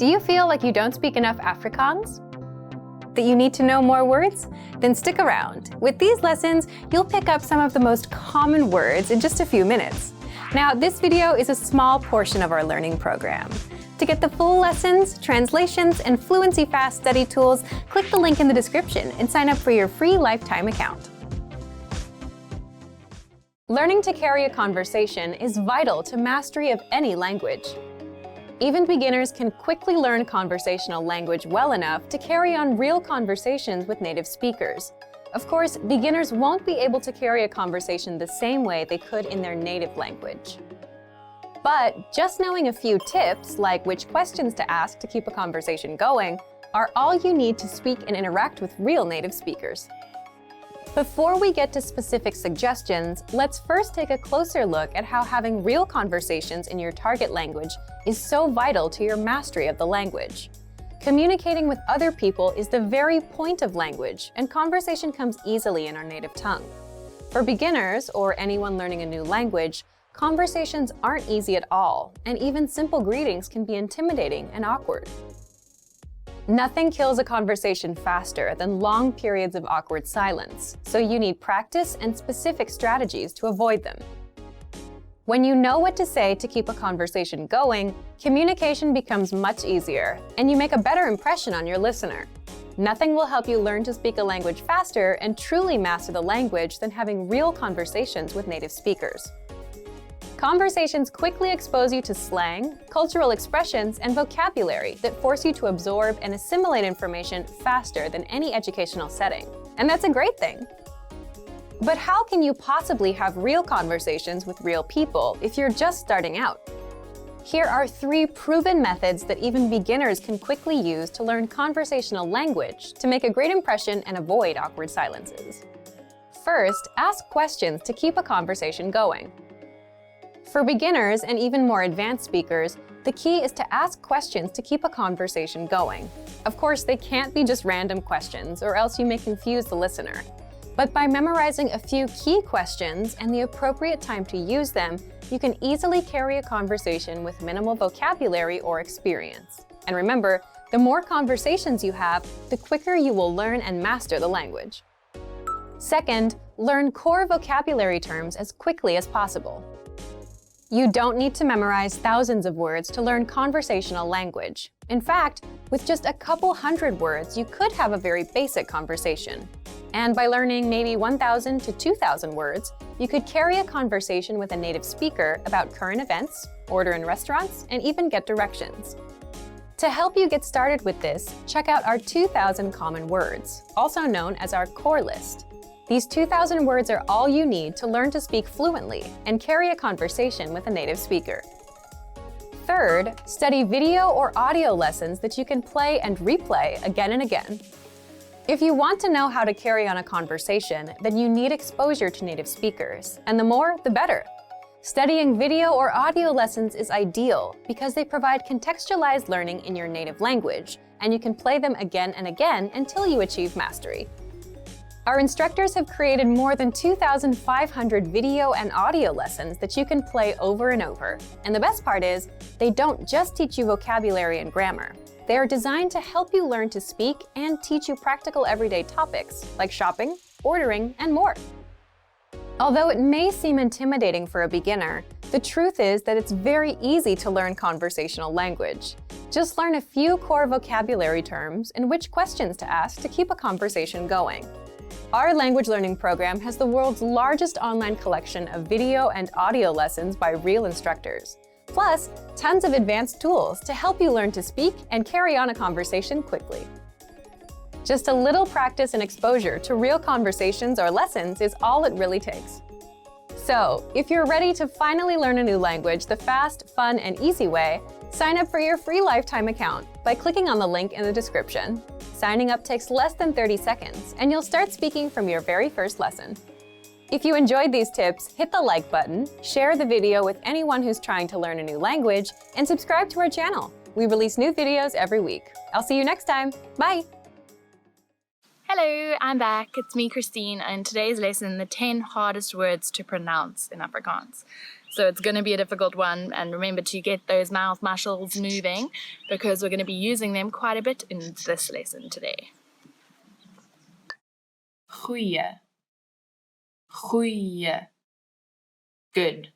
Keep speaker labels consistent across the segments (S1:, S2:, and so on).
S1: Do you feel like you don't speak enough Afrikaans? That you need to know more words? Then stick around. With these lessons, you'll pick up some of the most common words in just a few minutes. Now, this video is a small portion of our learning program. To get the full lessons, translations, and Fluency Fast study tools, click the link in the description and sign up for your free lifetime account. Learning to carry a conversation is vital to mastery of any language. Even beginners can quickly learn conversational language well enough to carry on real conversations with native speakers. Of course, beginners won't be able to carry a conversation the same way they could in their native language. But just knowing a few tips, like which questions to ask to keep a conversation going, are all you need to speak and interact with real native speakers. Before we get to specific suggestions, let's first take a closer look at how having real conversations in your target language is so vital to your mastery of the language. Communicating with other people is the very point of language, and conversation comes easily in our native tongue. For beginners, or anyone learning a new language, conversations aren't easy at all, and even simple greetings can be intimidating and awkward. Nothing kills a conversation faster than long periods of awkward silence, so you need practice and specific strategies to avoid them. When you know what to say to keep a conversation going, communication becomes much easier, and you make a better impression on your listener. Nothing will help you learn to speak a language faster and truly master the language than having real conversations with native speakers. Conversations quickly expose you to slang, cultural expressions, and vocabulary that force you to absorb and assimilate information faster than any educational setting. And that's a great thing. But how can you possibly have real conversations with real people if you're just starting out? Here are 3 proven methods that even beginners can quickly use to learn conversational language to make a great impression and avoid awkward silences. First, ask questions to keep a conversation going. For beginners and even more advanced speakers, the key is to ask questions to keep a conversation going. Of course, they can't be just random questions, or else you may confuse the listener. But by memorizing a few key questions and the appropriate time to use them, you can easily carry a conversation with minimal vocabulary or experience. And remember, the more conversations you have, the quicker you will learn and master the language. Second, learn core vocabulary terms as quickly as possible. You don't need to memorize thousands of words to learn conversational language. In fact, with just a couple hundred words, you could have a very basic conversation. And by learning maybe 1,000 to 2,000 words, you could carry a conversation with a native speaker about current events, order in restaurants, and even get directions. To help you get started with this, check out our 2,000 common words, also known as our core list. These 2,000 words are all you need to learn to speak fluently and carry a conversation with a native speaker. Third, study video or audio lessons that you can play and replay again and again. If you want to know how to carry on a conversation, then you need exposure to native speakers, and the more, the better. Studying video or audio lessons is ideal because they provide contextualized learning in your native language, and you can play them again and again until you achieve mastery. Our instructors have created more than 2,500 video and audio lessons that you can play over and over. And the best part is, they don't just teach you vocabulary and grammar. They are designed to help you learn to speak and teach you practical everyday topics like shopping, ordering, and more. Although it may seem intimidating for a beginner, the truth is that it's very easy to learn conversational language. Just learn a few core vocabulary terms and which questions to ask to keep a conversation going. Our language learning program has the world's largest online collection of video and audio lessons by real instructors, plus tons of advanced tools to help you learn to speak and carry on a conversation quickly. Just a little practice and exposure to real conversations or lessons is all it really takes. So, if you're ready to finally learn a new language the fast, fun, and easy way, sign up for your free lifetime account by clicking on the link in the description. Signing up takes less than 30 seconds, and you'll start speaking from your very first lesson. If you enjoyed these tips, hit the like button, share the video with anyone who's trying to learn a new language, and subscribe to our channel. We release new videos every week. I'll see you next time. Bye!
S2: Hello, I'm back. It's me, Christine, and today's lesson, the 10 hardest words to pronounce in Afrikaans. So it's going to be a difficult one, and remember to get those mouth muscles moving because we're going to be using them quite a bit in this lesson today. Goeie. Goeie. Good.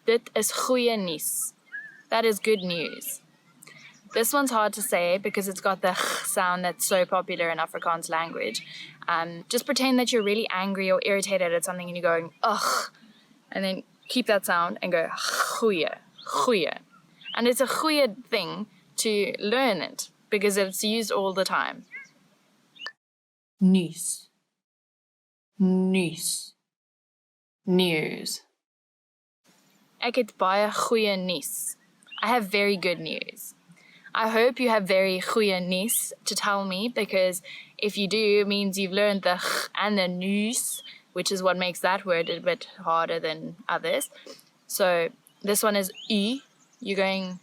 S2: Dit is goeie nuus. That is good news. This one's hard to say because it's got the sound that's so popular in Afrikaans language. Just pretend that you're really angry or irritated at something and you're going, ugh, and then keep that sound and go, goeie, goeie. And it's a goeie thing to learn it because it's used all the time. Nuus. Nuus. News. Ek het baie goeie nuus. I have very good news. I hope you have very goeie nuus to tell me, because if you do, it means you've learned the and the nuus, which is what makes that word a bit harder than others. So this one is I. You're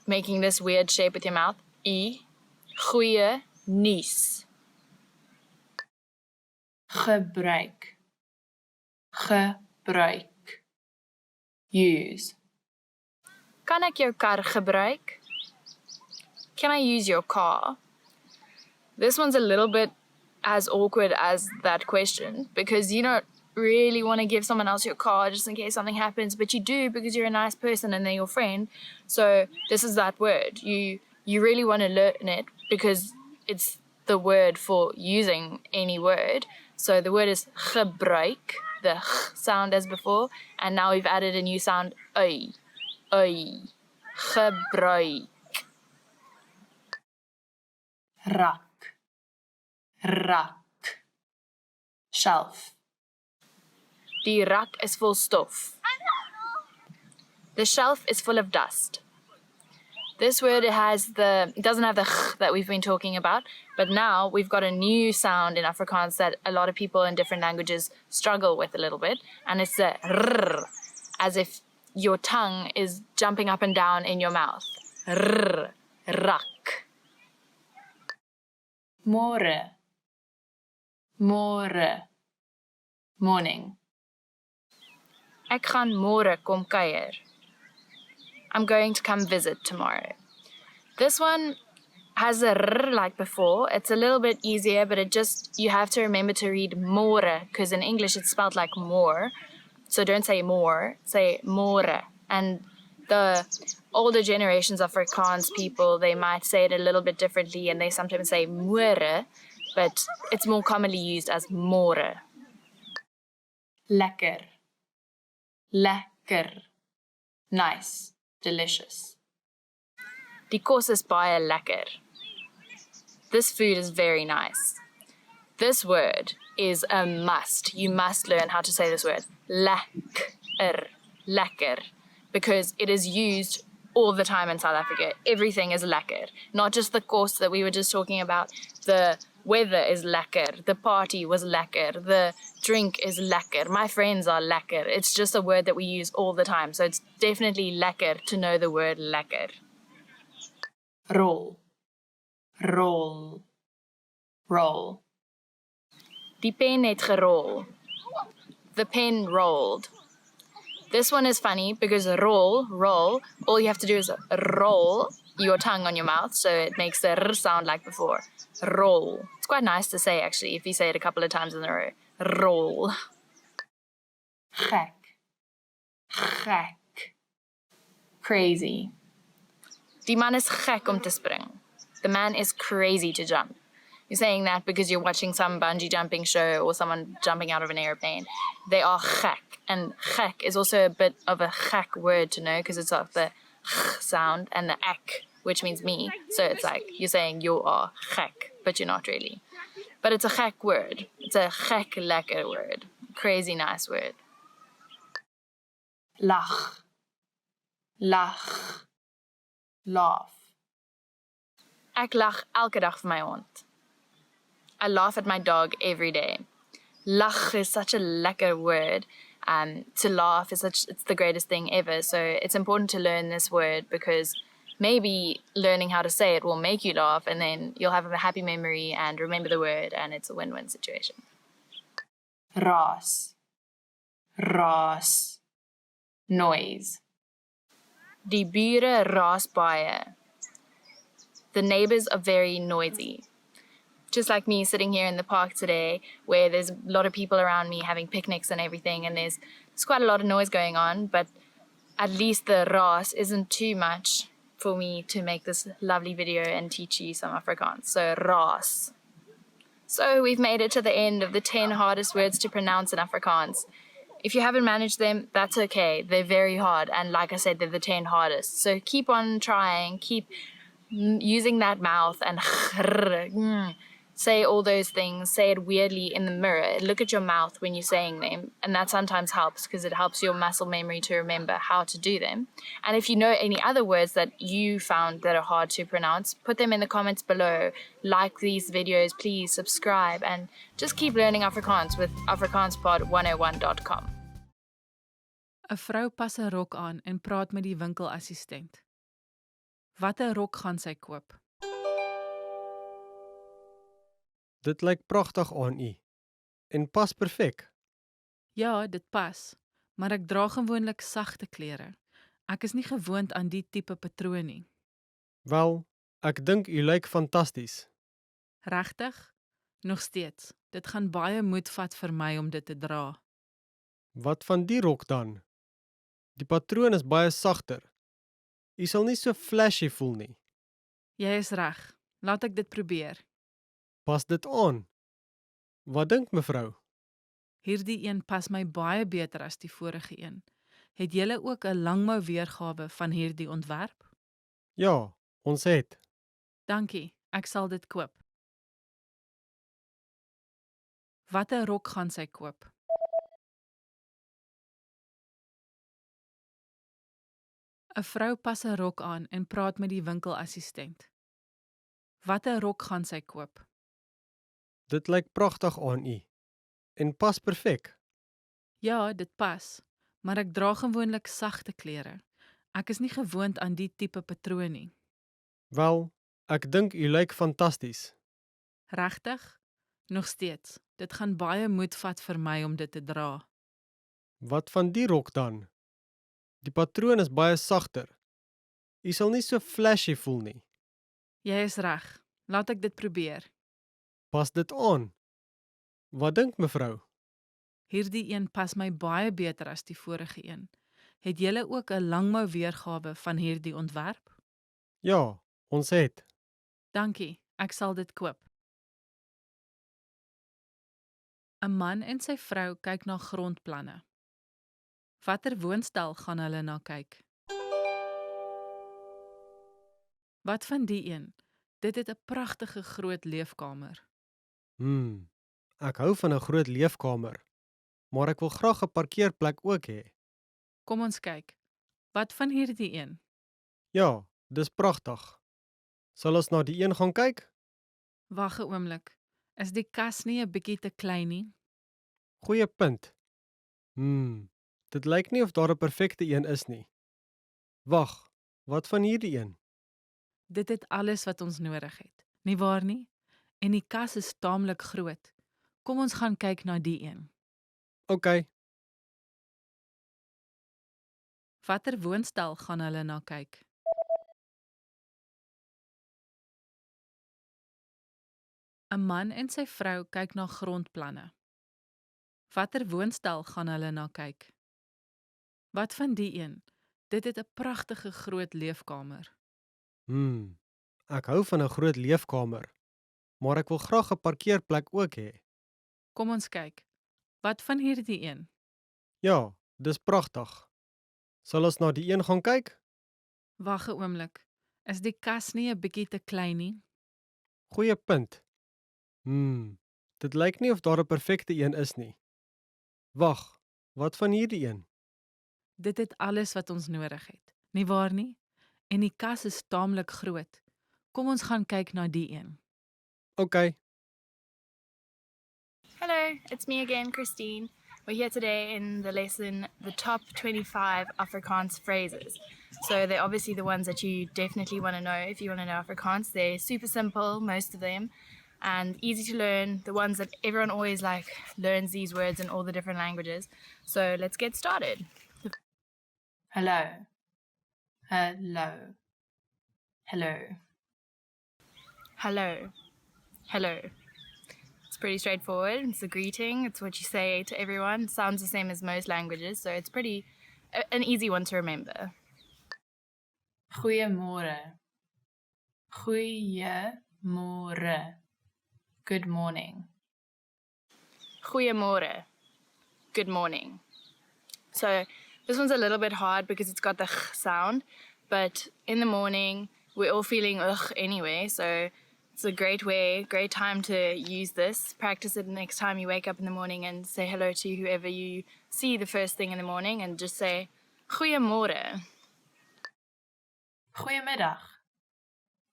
S2: making this weird shape with your mouth. I. Goeie nuus. Gebruik. Gebruik. Use. Kan ek jou kar gebruik? Can I use your car? This one's a little bit as awkward as that question because you don't really want to give someone else your car just in case something happens, but you do because you're a nice person and they're your friend. So this is that word. You really want to learn it because it's the word for using any word. So the word is gebruik, the sound as before, and now we've added a new sound, oi, oi, gebruik. Rak, rak, shelf. Die rak is vol stof. The shelf is full of dust. This word it doesn't have the ch that we've been talking about, but now we've got a new sound in Afrikaans that a lot of people in different languages struggle with a little bit, and it's the rrr, as if your tongue is jumping up and down in your mouth. Rrr, rak. Môre, môre, morning. Ek gaan môre kom kuier. I'm going to come visit tomorrow. This one has a r like before. It's a little bit easier, but you have to remember to read môre, because in English it's spelled like more. So don't say more, say môre. And the older generations of Afrikaans people, they might say it a little bit differently, and they sometimes say môre, but it's more commonly used as môre. Lekker. Lekker. Nice. Delicious. Die kos is baie lekker. This food is very nice. This word is a must. You must learn how to say this word. Lekker. Lekker. Because it is used all the time in South Africa. Everything is lekker. Not just the kos that we were just talking about. The weather is lekker. The party was lekker. The drink is lekker. My friends are lekker. It's just a word that we use all the time. So it's definitely lekker to know the word lekker. Rol. Rol. Roll. Die pen het gerol. The pen rolled. This one is funny because roll, all you have to do is roll your tongue on your mouth, so it makes the r sound like before. Roll. It's quite nice to say, actually, if you say it a couple of times in a row. Roll. Gek. Gek. Crazy. Die man is gek om te spring. The man is crazy to jump. You're saying that because you're watching some bungee jumping show or someone jumping out of an airplane. They are gek. And gek is also a bit of a gek word to know because it's of the g sound and the ek, which means me. So it's like you're saying you are gek, but you're not really. But it's a gek word. It's a gek lekker word. Crazy nice word. Lach. Lach. Laugh. Ek lag elke dag vir my hond. I laugh at my dog every day. Lach is such a lekker word. To laugh is it's the greatest thing ever. So it's important to learn this word because maybe learning how to say it will make you laugh, and then you'll have a happy memory and remember the word, and it's a win-win situation. Raas. Raas. noise. Die bure raas baie. The neighbors are very noisy. Just like me sitting here in the park today, where there's a lot of people around me having picnics and everything, and there's quite a lot of noise going on, but at least the raas isn't too much for me to make this lovely video and teach you some Afrikaans. So raas. So we've made it to the end of the 10 hardest words to pronounce in Afrikaans. If you haven't managed them, that's okay. They're very hard, and like I said, they're the 10 hardest. So keep on trying, keep using that mouth and say all those things, say it weirdly in the mirror. Look at your mouth when you're saying them, and that sometimes helps because it helps your muscle memory to remember how to do them. And if you know any other words that you found that are hard to pronounce, put them in the comments below. Like these videos, please subscribe, and just keep learning Afrikaans with afrikaanspod101.com.
S3: 'n Vrou pas 'n rok aan en praat met die winkelassistent. Watter rok gaan sy koop?
S4: Dit lyk pragtig aan u en pas perfek.
S3: Ja, dit pas, maar ek dra gewoonlik sagte klere. Ek is nie gewoond aan die tipe patroon nie.
S4: Wel, ek dink u lyk fantasties.
S3: Regtig? Nog steeds. Dit gaan baie moed vat vir my om dit te dra.
S4: Wat van die rok dan? Die patroon is baie sagter. U sal nie so flashy voel nie.
S3: Jy is reg. Laat ek dit probeer.
S4: Pas dit aan. Wat dink mevrou?
S3: Hierdie een pas my baie beter as die vorige een. Het julle ook 'n langmou weergawe van hierdie ontwerp?
S4: Ja, ons het.
S3: Dankie, ek sal dit koop. Watter rok gaan sy koop? 'n Vrou pas 'n rok aan en praat met die winkelassistent. Watter rok gaan sy koop?
S4: Dit lyk pragtig aan u en pas perfek.
S3: Ja, dit pas, maar ek dra gewoonlik sagte klere. Ek is nie gewoond aan die tipe patroon nie.
S4: Wel, ek dink u lyk fantasties.
S3: Regtig? Nog steeds. Dit gaan baie moed vat vir my om dit te dra.
S4: Wat van die rok dan? Die patroon is baie sagter. U sal nie so flashy voel nie.
S3: Jy is reg. Laat ek dit probeer.
S4: Pas dit aan. Wat dink mevrou?
S3: Hierdie een pas my baie beter as die vorige een. Het julle ook 'n langmou weergawe van hierdie ontwerp?
S4: Ja, ons het.
S3: Dankie, ek sal dit koop. 'n Man en sy vrou kyk na grondplanne. Watter woonstel gaan hulle na kyk? Wat van die een? Dit het 'n pragtige groot leefkamer.
S4: Ek hou van 'n groot leefkamer, maar ek wil graag 'n parkeerplek ook hê.
S3: Kom ons kyk. Wat van hierdie een?
S4: Ja, dis pragtig. Sal ons na die een gaan kyk?
S3: Wag 'n oomblik. Is die kas nie 'n bietjie te klein nie?
S4: Goeie punt. Dit lyk nie of daar 'n perfekte een is nie. Wag, wat van hierdie een?
S3: Dit het alles wat ons nodig het. Nie waar nie? En die kas is taamlik groot. Kom ons gaan kyk na die een.
S4: OK,
S3: Watter woonstel gaan hulle na kyk? 'n Man en sy vrou kyk na grondplanne. Watter woonstel gaan hulle na kyk? Wat van die een? Dit het 'n pragtige groot leefkamer.
S4: Ek hou van 'n groot leefkamer, maar ek wil graag 'n parkeerplek ook hê.
S3: Kom ons kyk. Wat van hierdie een?
S4: Ja, dis pragtig. Sal ons na die een gaan kyk?
S3: Wag 'n oomblik. Is die kas nie 'n bietjie te klein nie?
S4: Goeie punt. Dit lyk nie of daar 'n perfekte een is nie. Wag, wat van hierdie een?
S3: Dit het alles wat ons nodig het. Nie waar nie? En die kas is taamlik groot. Kom ons gaan kyk na die een.
S4: OK,
S2: Hello, it's me again, Christine. We're here today in the lesson, the top 25 Afrikaans phrases. So they're obviously the ones that you definitely want to know if you want to know Afrikaans. They're super simple, most of them, and easy to learn, the ones that everyone always learns these words in all the different languages. So let's get started. Hello. Hello. Hello. Hello. Hello. It's pretty straightforward. It's a greeting. It's what you say to everyone. It sounds the same as most languages, so it's pretty an easy one to remember. Goeiemôre. Goeiemôre. Good morning. Goeiemôre. Good morning. So this one's a little bit hard because it's got the ch sound, but in the morning we're all feeling ugh anyway, so it's a great time to use this. Practice it next time you wake up in the morning and say hello to whoever you see the first thing in the morning and just say goeiemôre. Goeiemiddag.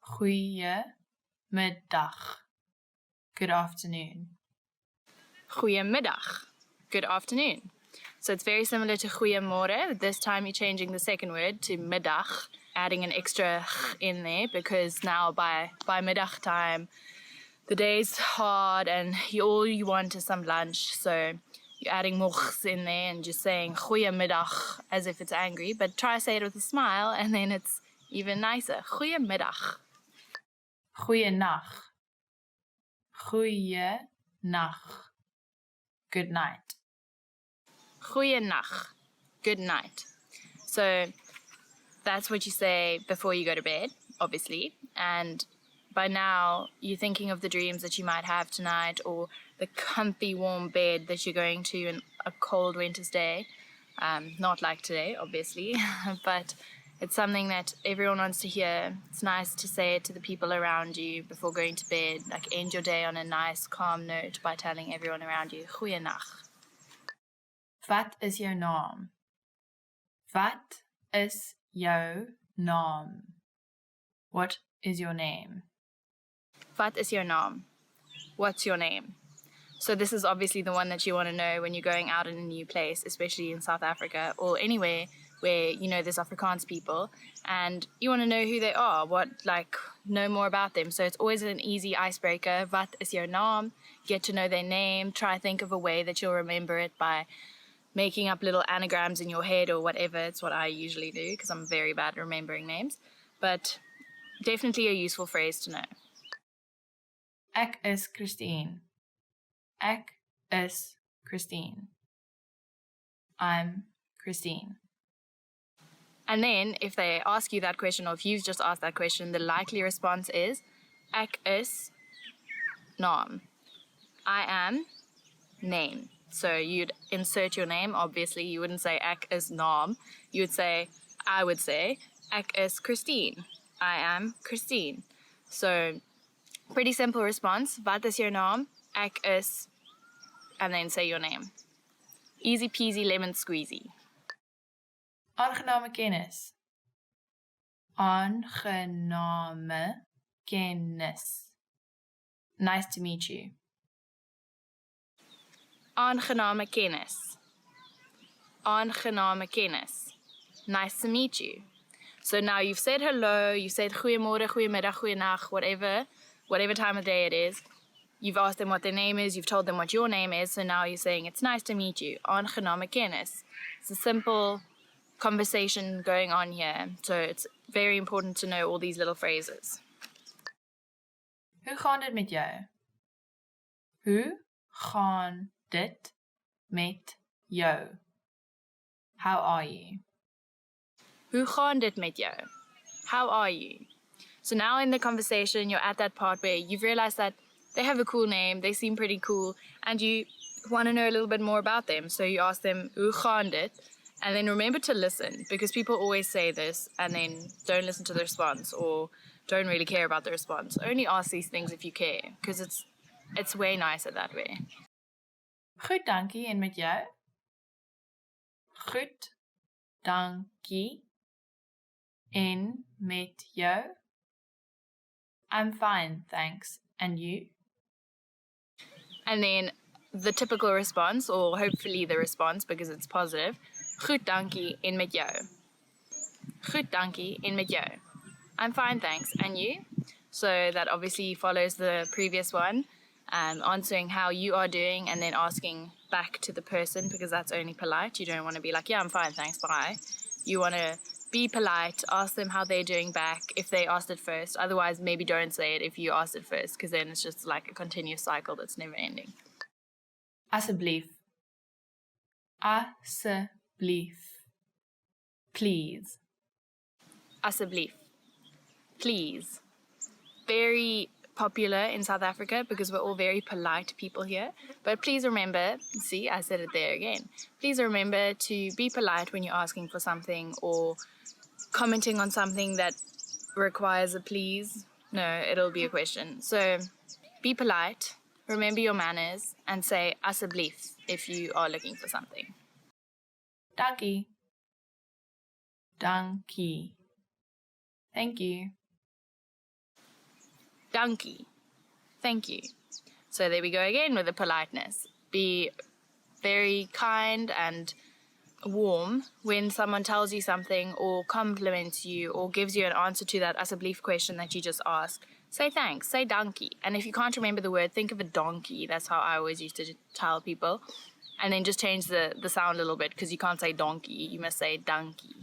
S2: Goeiemiddag. Good afternoon. Goeiemiddag. Good afternoon. So it's very similar to goeiemôre. This time you're changing the second word to middag, adding an extra in there because now by middag time the day's hard and all you want is some lunch. So you're adding mochs in there and just saying goeiemiddag as if it's angry, but try to say it with a smile and then it's even nicer. Goeiemiddag. Goeienacht. Goeienacht. Good night. Goeienacht. Good night. So that's what you say before you go to bed, obviously. And by now, you're thinking of the dreams that you might have tonight or the comfy warm bed that you're going to in a cold winter's day. Not like today, obviously, but it's something that everyone wants to hear. It's nice to say it to the people around you before going to bed. Like end your day on a nice, calm note by telling everyone around you, Goeienacht. Wat is jou naam? Wat is jou naam? What is your name? Wat is jou naam? What's your name? So this is obviously the one that you want to know when you're going out in a new place, especially in South Africa or anywhere where you know there's Afrikaans people and you want to know who they are, know more about them. So it's always an easy icebreaker. Wat is jou naam? Get to know their name. Try think of a way that you'll remember it by making up little anagrams in your head or whatever. It's what I usually do because I'm very bad at remembering names. But definitely a useful phrase to know. Ek is Christine. Ek is Christine. I'm Christine. And then if they ask you that question or if you've just asked that question, the likely response is Ek is naam. I am name. So you'd insert your name. Obviously, you wouldn't say Ek is naam. I would say Ek is Christine. I am Christine. So pretty simple response. Wat is jou naam? Ek is, and then say your name. Easy peasy lemon squeezy. Aangename kennis. Aangename kennis. Nice to meet you. Aangename kennis. Aangename kennis. Nice to meet you. So now you've said hello, you said goeiemôre, goeiemiddag, goeienacht, whatever time of day it is. You've asked them what their name is, you've told them what your name is, so now you're saying it's nice to meet you. Aangename kennis. It's a simple conversation going on here, so it's very important to know all these little phrases. Hoe gaan dit met jou? Hoe gaan dit met jou? How are you? Hoe gaan dit met jou? How are you? So now in the conversation, you're at that part where you've realized that they have a cool name, they seem pretty cool, and you want to know a little bit more about them. So you ask them, hoe gaan dit? And then remember to listen, because people always say this and then don't listen to the response or don't really care about the response. Only ask these things if you care, because it's way nicer that way. Goed, dankie, en met jou? Goed, dankie, en met jou? I'm fine, thanks. And you? And then the typical response, or hopefully the response because it's positive. Goed, dankie, en met jou? Goed, dankie, en met jou? I'm fine, thanks. And you? So that obviously follows the previous one, answering how you are doing and then asking back to the person because that's only polite. You don't want to be like, yeah, I'm fine, thanks, bye. You want to be polite, ask them how they're doing back if they asked it first. Otherwise, maybe don't say it if you asked it first, because then it's just like a continuous cycle that's never ending. Asseblief. Asseblief. Please. Asseblief. Please. Very popular in South Africa because we're all very polite people here. But please remember, see, I said it there again. Please remember to be polite when you're asking for something or commenting on something that requires a please. No, it'll be a question. So be polite, remember your manners, and say asseblief if you are looking for something. Dankie. Dankie. Thank you. Dankie. Thank you. So there we go again with the politeness. Be very kind and warm when someone tells you something or compliments you or gives you an answer to that asseblief question that you just asked. Say thanks, say dankie. And if you can't remember the word, think of a donkey. That's how I always used to tell people. And then just change the sound a little bit because you can't say donkey, you must say dankie.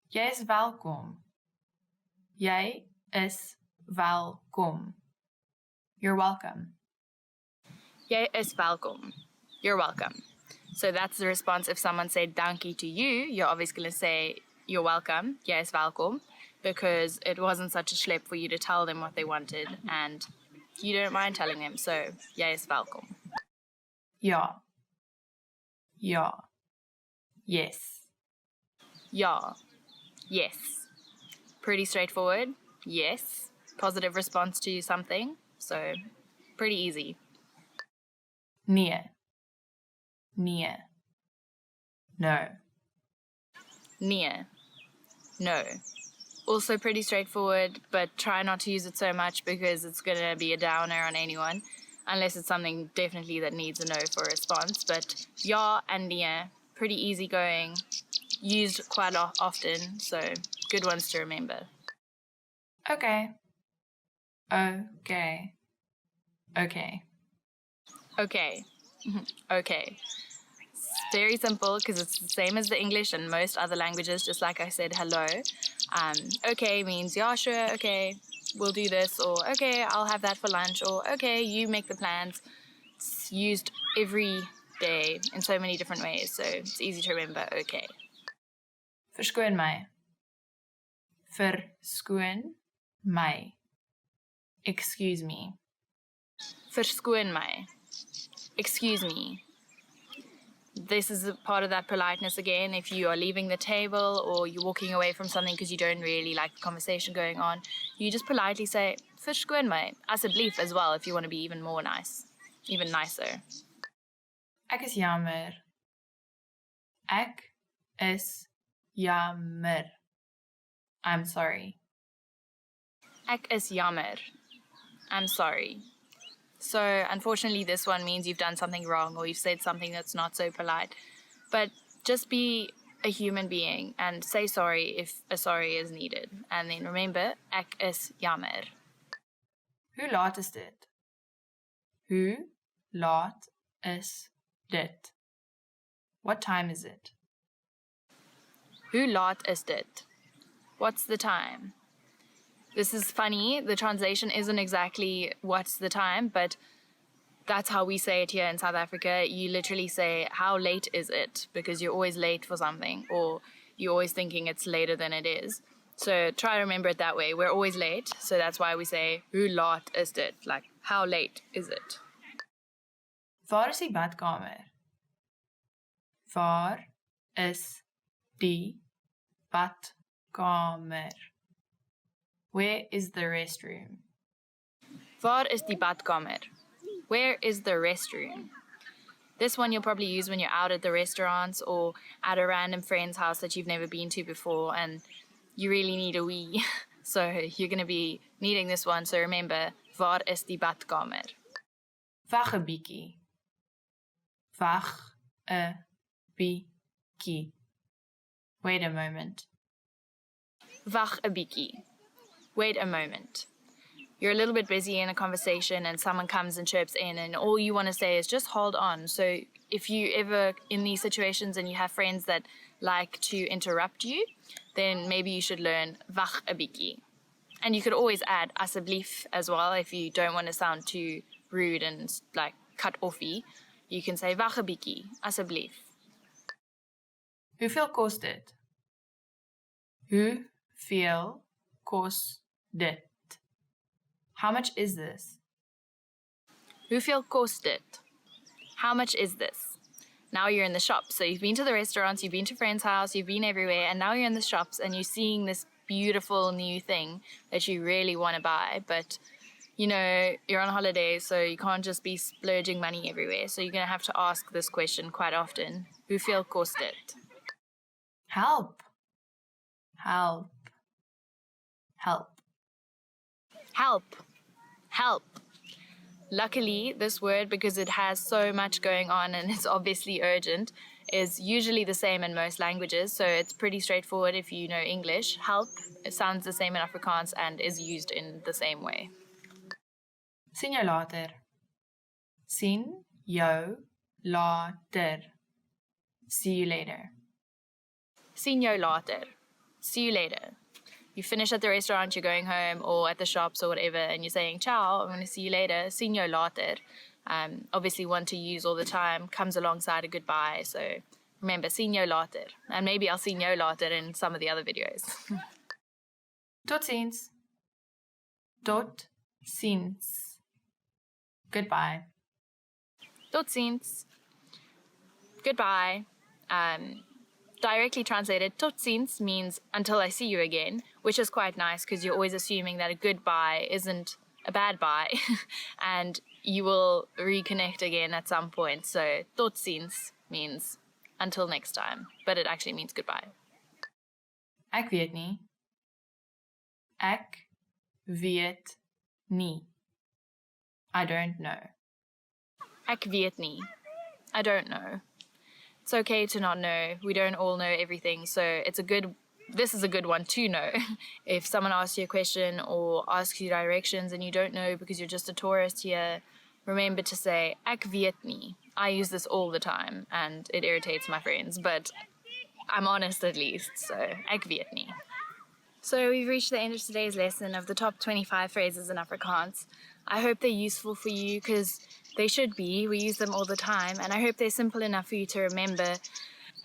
S2: Jy is welkom. Jy is welkom. You're welcome. Jy is welkom. You're welcome. So that's the response if someone said dankie to you, you're obviously going to say you're welcome, jy is welkom, because it wasn't such a schlep for you to tell them what they wanted and you don't mind telling them, so jy is welkom. Ja. Ja. Yes. Ja. Yes. Pretty straightforward. Yes. Positive response to something. So, pretty easy. Nee. Nee. No. Nee. No. Also pretty straightforward, but try not to use it so much because it's going to be a downer on anyone, unless it's something definitely that needs a no for a response. But ja and nee, pretty easygoing, used quite often, so good ones to remember. Okay. Okay. Okay. Okay. Okay. It's very simple because it's the same as the English and most other languages, just like I said, hello. Okay means, yeah, sure, okay, we'll do this, or okay, I'll have that for lunch, or okay, you make the plans. It's used every day in so many different ways, so it's easy to remember, okay. Verskoon my. Verskoon my. Excuse me. Verskoon my. Excuse me. This is a part of that politeness again. If you are leaving the table or you're walking away from something because you don't really like the conversation going on, you just politely say, verskoon my, asseblief as well if you want to be even more nice, even nicer. Ek is jammer. Ek is jammer. I'm sorry. Ek is jammer. I'm sorry. So, unfortunately, this one means you've done something wrong or you've said something that's not so polite. But just be a human being and say sorry if a sorry is needed. And then remember, ek is jammer. Hoe laat is dit? Hoe laat is dit? What time is it? Hoe laat is dit? What's the time? This is funny, the translation isn't exactly what's the time, but that's how we say it here in South Africa. You literally say, how late is it? Because you're always late for something, or you're always thinking it's later than it is. So try to remember it that way. We're always late, so that's why we say, hoe laat is dit? Like, how late is it? Waar is die badkamer? Waar is die badkamer? Where is the restroom? Waar is die badkamer? Where is the restroom? This one you'll probably use when you're out at the restaurants or at a random friend's house that you've never been to before and you really need a wee. So you're going to be needing this one. So remember, waar is die badkamer? Wag 'n bietjie. Wag 'n bietjie. Wait a moment. Wag 'n bietjie. Wait a moment. You're a little bit busy in a conversation and someone comes and chirps in and all you want to say is just hold on. So if you ever in these situations and you have friends that like to interrupt you, then maybe you should learn wag 'n bietjie. And you could always add asseblief as well if you don't want to sound too rude and like cut offy. You can say wag 'n bietjie, asseblief. Hoeveel kos dit? Hoeveel kos dit? How much is this? Hoeveel kos dit? How much is this? Now you're in the shop. So you've been to the restaurants, you've been to friends' house, you've been everywhere, and now you're in the shops and you're seeing this beautiful new thing that you really want to buy. But, you know, you're on holiday, so you can't just be splurging money everywhere. So you're going to have to ask this question quite often. Hoeveel kost dit? Help. Help. Help. Help. Help. Luckily, this word, because it has so much going on and it's obviously urgent, is usually the same in most languages, so it's pretty straightforward if you know English. Help, it sounds the same in Afrikaans and is used in the same way. Sien jou later. Sien jou later. See you later. Sien jou later. See you later. You finish at the restaurant, you're going home, or at the shops or whatever, and you're saying, ciao, I'm going to see you later, sien jou later. Obviously one to use all the time, comes alongside a goodbye, so remember, sien jou later. And maybe I'll sien jou later in some of the other videos. Tot ziens. Tot ziens. Goodbye. Tot ziens. Goodbye. Directly translated, tot ziens means until I see you again, which is quite nice because you're always assuming that a goodbye isn't a bad bye and you will reconnect again at some point. So tot ziens means until next time, but it actually means goodbye. Ek weet nie. Ek weet nie. I don't know. Ek weet nie. I don't know. It's okay to not know. We don't all know everything, so this is a good one to know. If someone asks you a question or asks you directions and you don't know because you're just a tourist here, remember to say, ek weet nie. I use this all the time and it irritates my friends, but I'm honest at least, so ek weet nie. So we've reached the end of today's lesson of the top 25 phrases in Afrikaans. I hope they're useful for you because they should be. We use them all the time, and I hope they're simple enough for you to remember.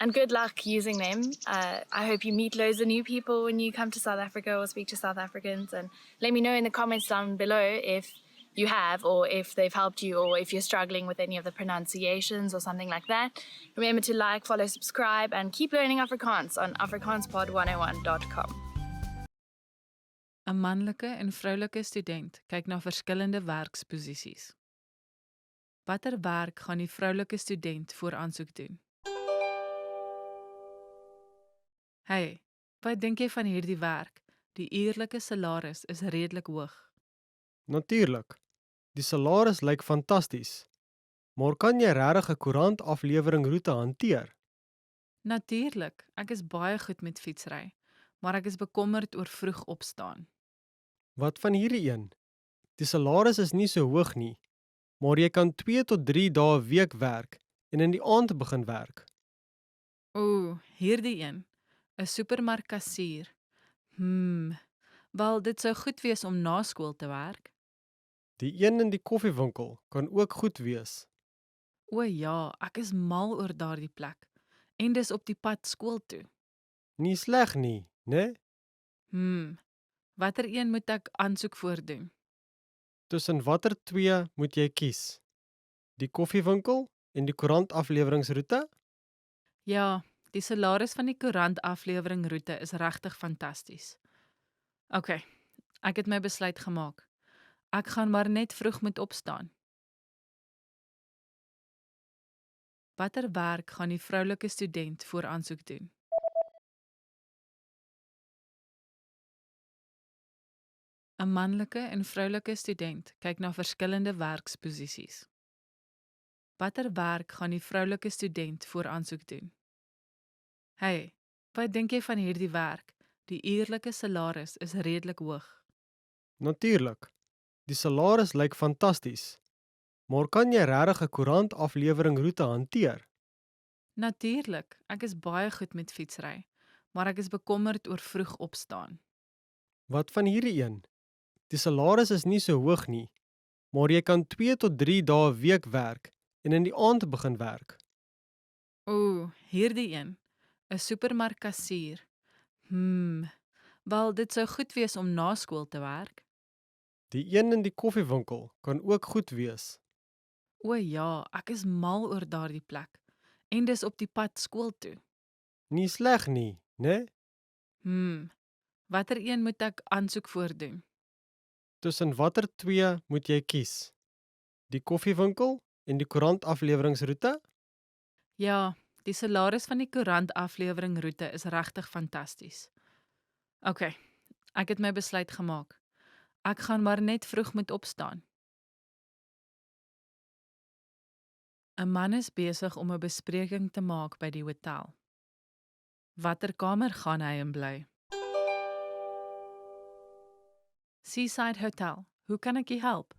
S2: And good luck using them. I hope you meet loads of new people when you come to South Africa or speak to South Africans. And let me know in the comments down below if you have, or if they've helped you, or if you're struggling with any of the pronunciations or something like that. Remember to like, follow, subscribe, and keep learning Afrikaans on afrikaanspod101.com.
S3: 'n Manlike en vroulike student kyk na verskillende werksposisies. Watter werk gaan die vroulike student voor aansoek doen? Hey, wat dink jy van hierdie werk? Die uurlike salaris is redelik hoog.
S4: Natuurlik. Die salaris lyk fantasties. Maar kan jy regtig 'n koerantaflewering roete hanteer?
S3: Natuurlik, ek is baie goed met fietsry, maar ek is bekommerd oor vroeg opstaan.
S4: Wat van hierdie een? Die salaris is nie so hoog nie, maar jy kan 2 tot 3 dae 'n week werk en in die aand begin werk.
S3: Ooh, hierdie een, 'n supermarkkassier. Wel, dit sou goed wees om na skool te werk.
S4: Die een in die koffiewinkel kan ook goed wees.
S3: O ja, ek is mal oor daardie plek. En dis op die pad skool toe.
S4: Nie sleg nie, né?
S3: Watter een moet ek aansoek voordoen?
S4: Tussen watter 2 moet jy kies? Die koffiewinkel en die koerantafleweringsroete?
S3: Ja, die salaris van die koerantafleweringroete is regtig fantasties. OK, ek het my besluit gemaak. Ek gaan maar net vroeg moet opstaan. Watter werk gaan die vroulike student voor aansoek doen? ‘n Manlike en vroulike student kyk na verskillende werksposisies. Watter werk gaan die vroulike student voor aansoek doen? Hey, wat dink jy van hierdie werk? Die uurlike salaris is redelik hoog.
S4: Natuurlik. Die salaris lyk fantasties. Maar kan jy regtig 'n koerantaflewering roete hanteer?
S3: Natuurlik, ek is baie goed met fietsry, maar ek is bekommerd oor vroeg opstaan.
S4: Wat van hierdie een? Die salaris is nie so hoog nie, maar jy kan 2 tot 3 dae 'n week werk en in die aand begin werk.
S3: Hierdie een, 'n supermarkkassier. Wel, dit sou goed wees om na skool te werk.
S4: Die een in die koffiewinkel kan ook goed wees.
S3: O ja, ek is mal oor daardie plek. En dis op die pad skool toe.
S4: Nie sleg nie, né?
S3: Watter een moet ek aansoek voordoen?
S4: Tussen watter twee moet jy kies? Die koffiewinkel en die koerantafleweringsroete?
S3: Ja, die salaris van die koerantafleweringroete is regtig fantasties. OK, ek het my besluit gemaak. Ek gaan maar net vroeg moet opstaan. 'n Man is besig om 'n bespreking te maak by die hotel. Watter kamer gaan hy in bly? Seaside Hotel. Hoe kan ek u help?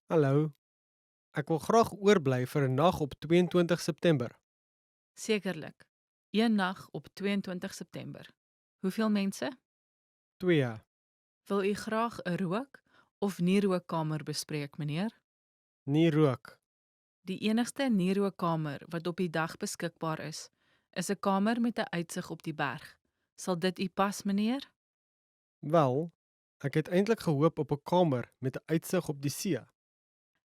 S4: Hallo. Ek wil graag oorbly vir 'n nag op 22 September.
S3: Sekerlik. Een nag op 22 September. Hoeveel mense?
S4: 2.
S3: Wil u graag 'n rook of nie rookkamer bespreek, meneer?
S4: Nie rook.
S3: Die enigste nie-rookkamer wat op die dag beskikbaar is 'n kamer met 'n uitsig op die berg. Sal dit u pas, meneer?
S4: Wel, ek het eintlik gehoop op 'n kamer met 'n uitsig op die see.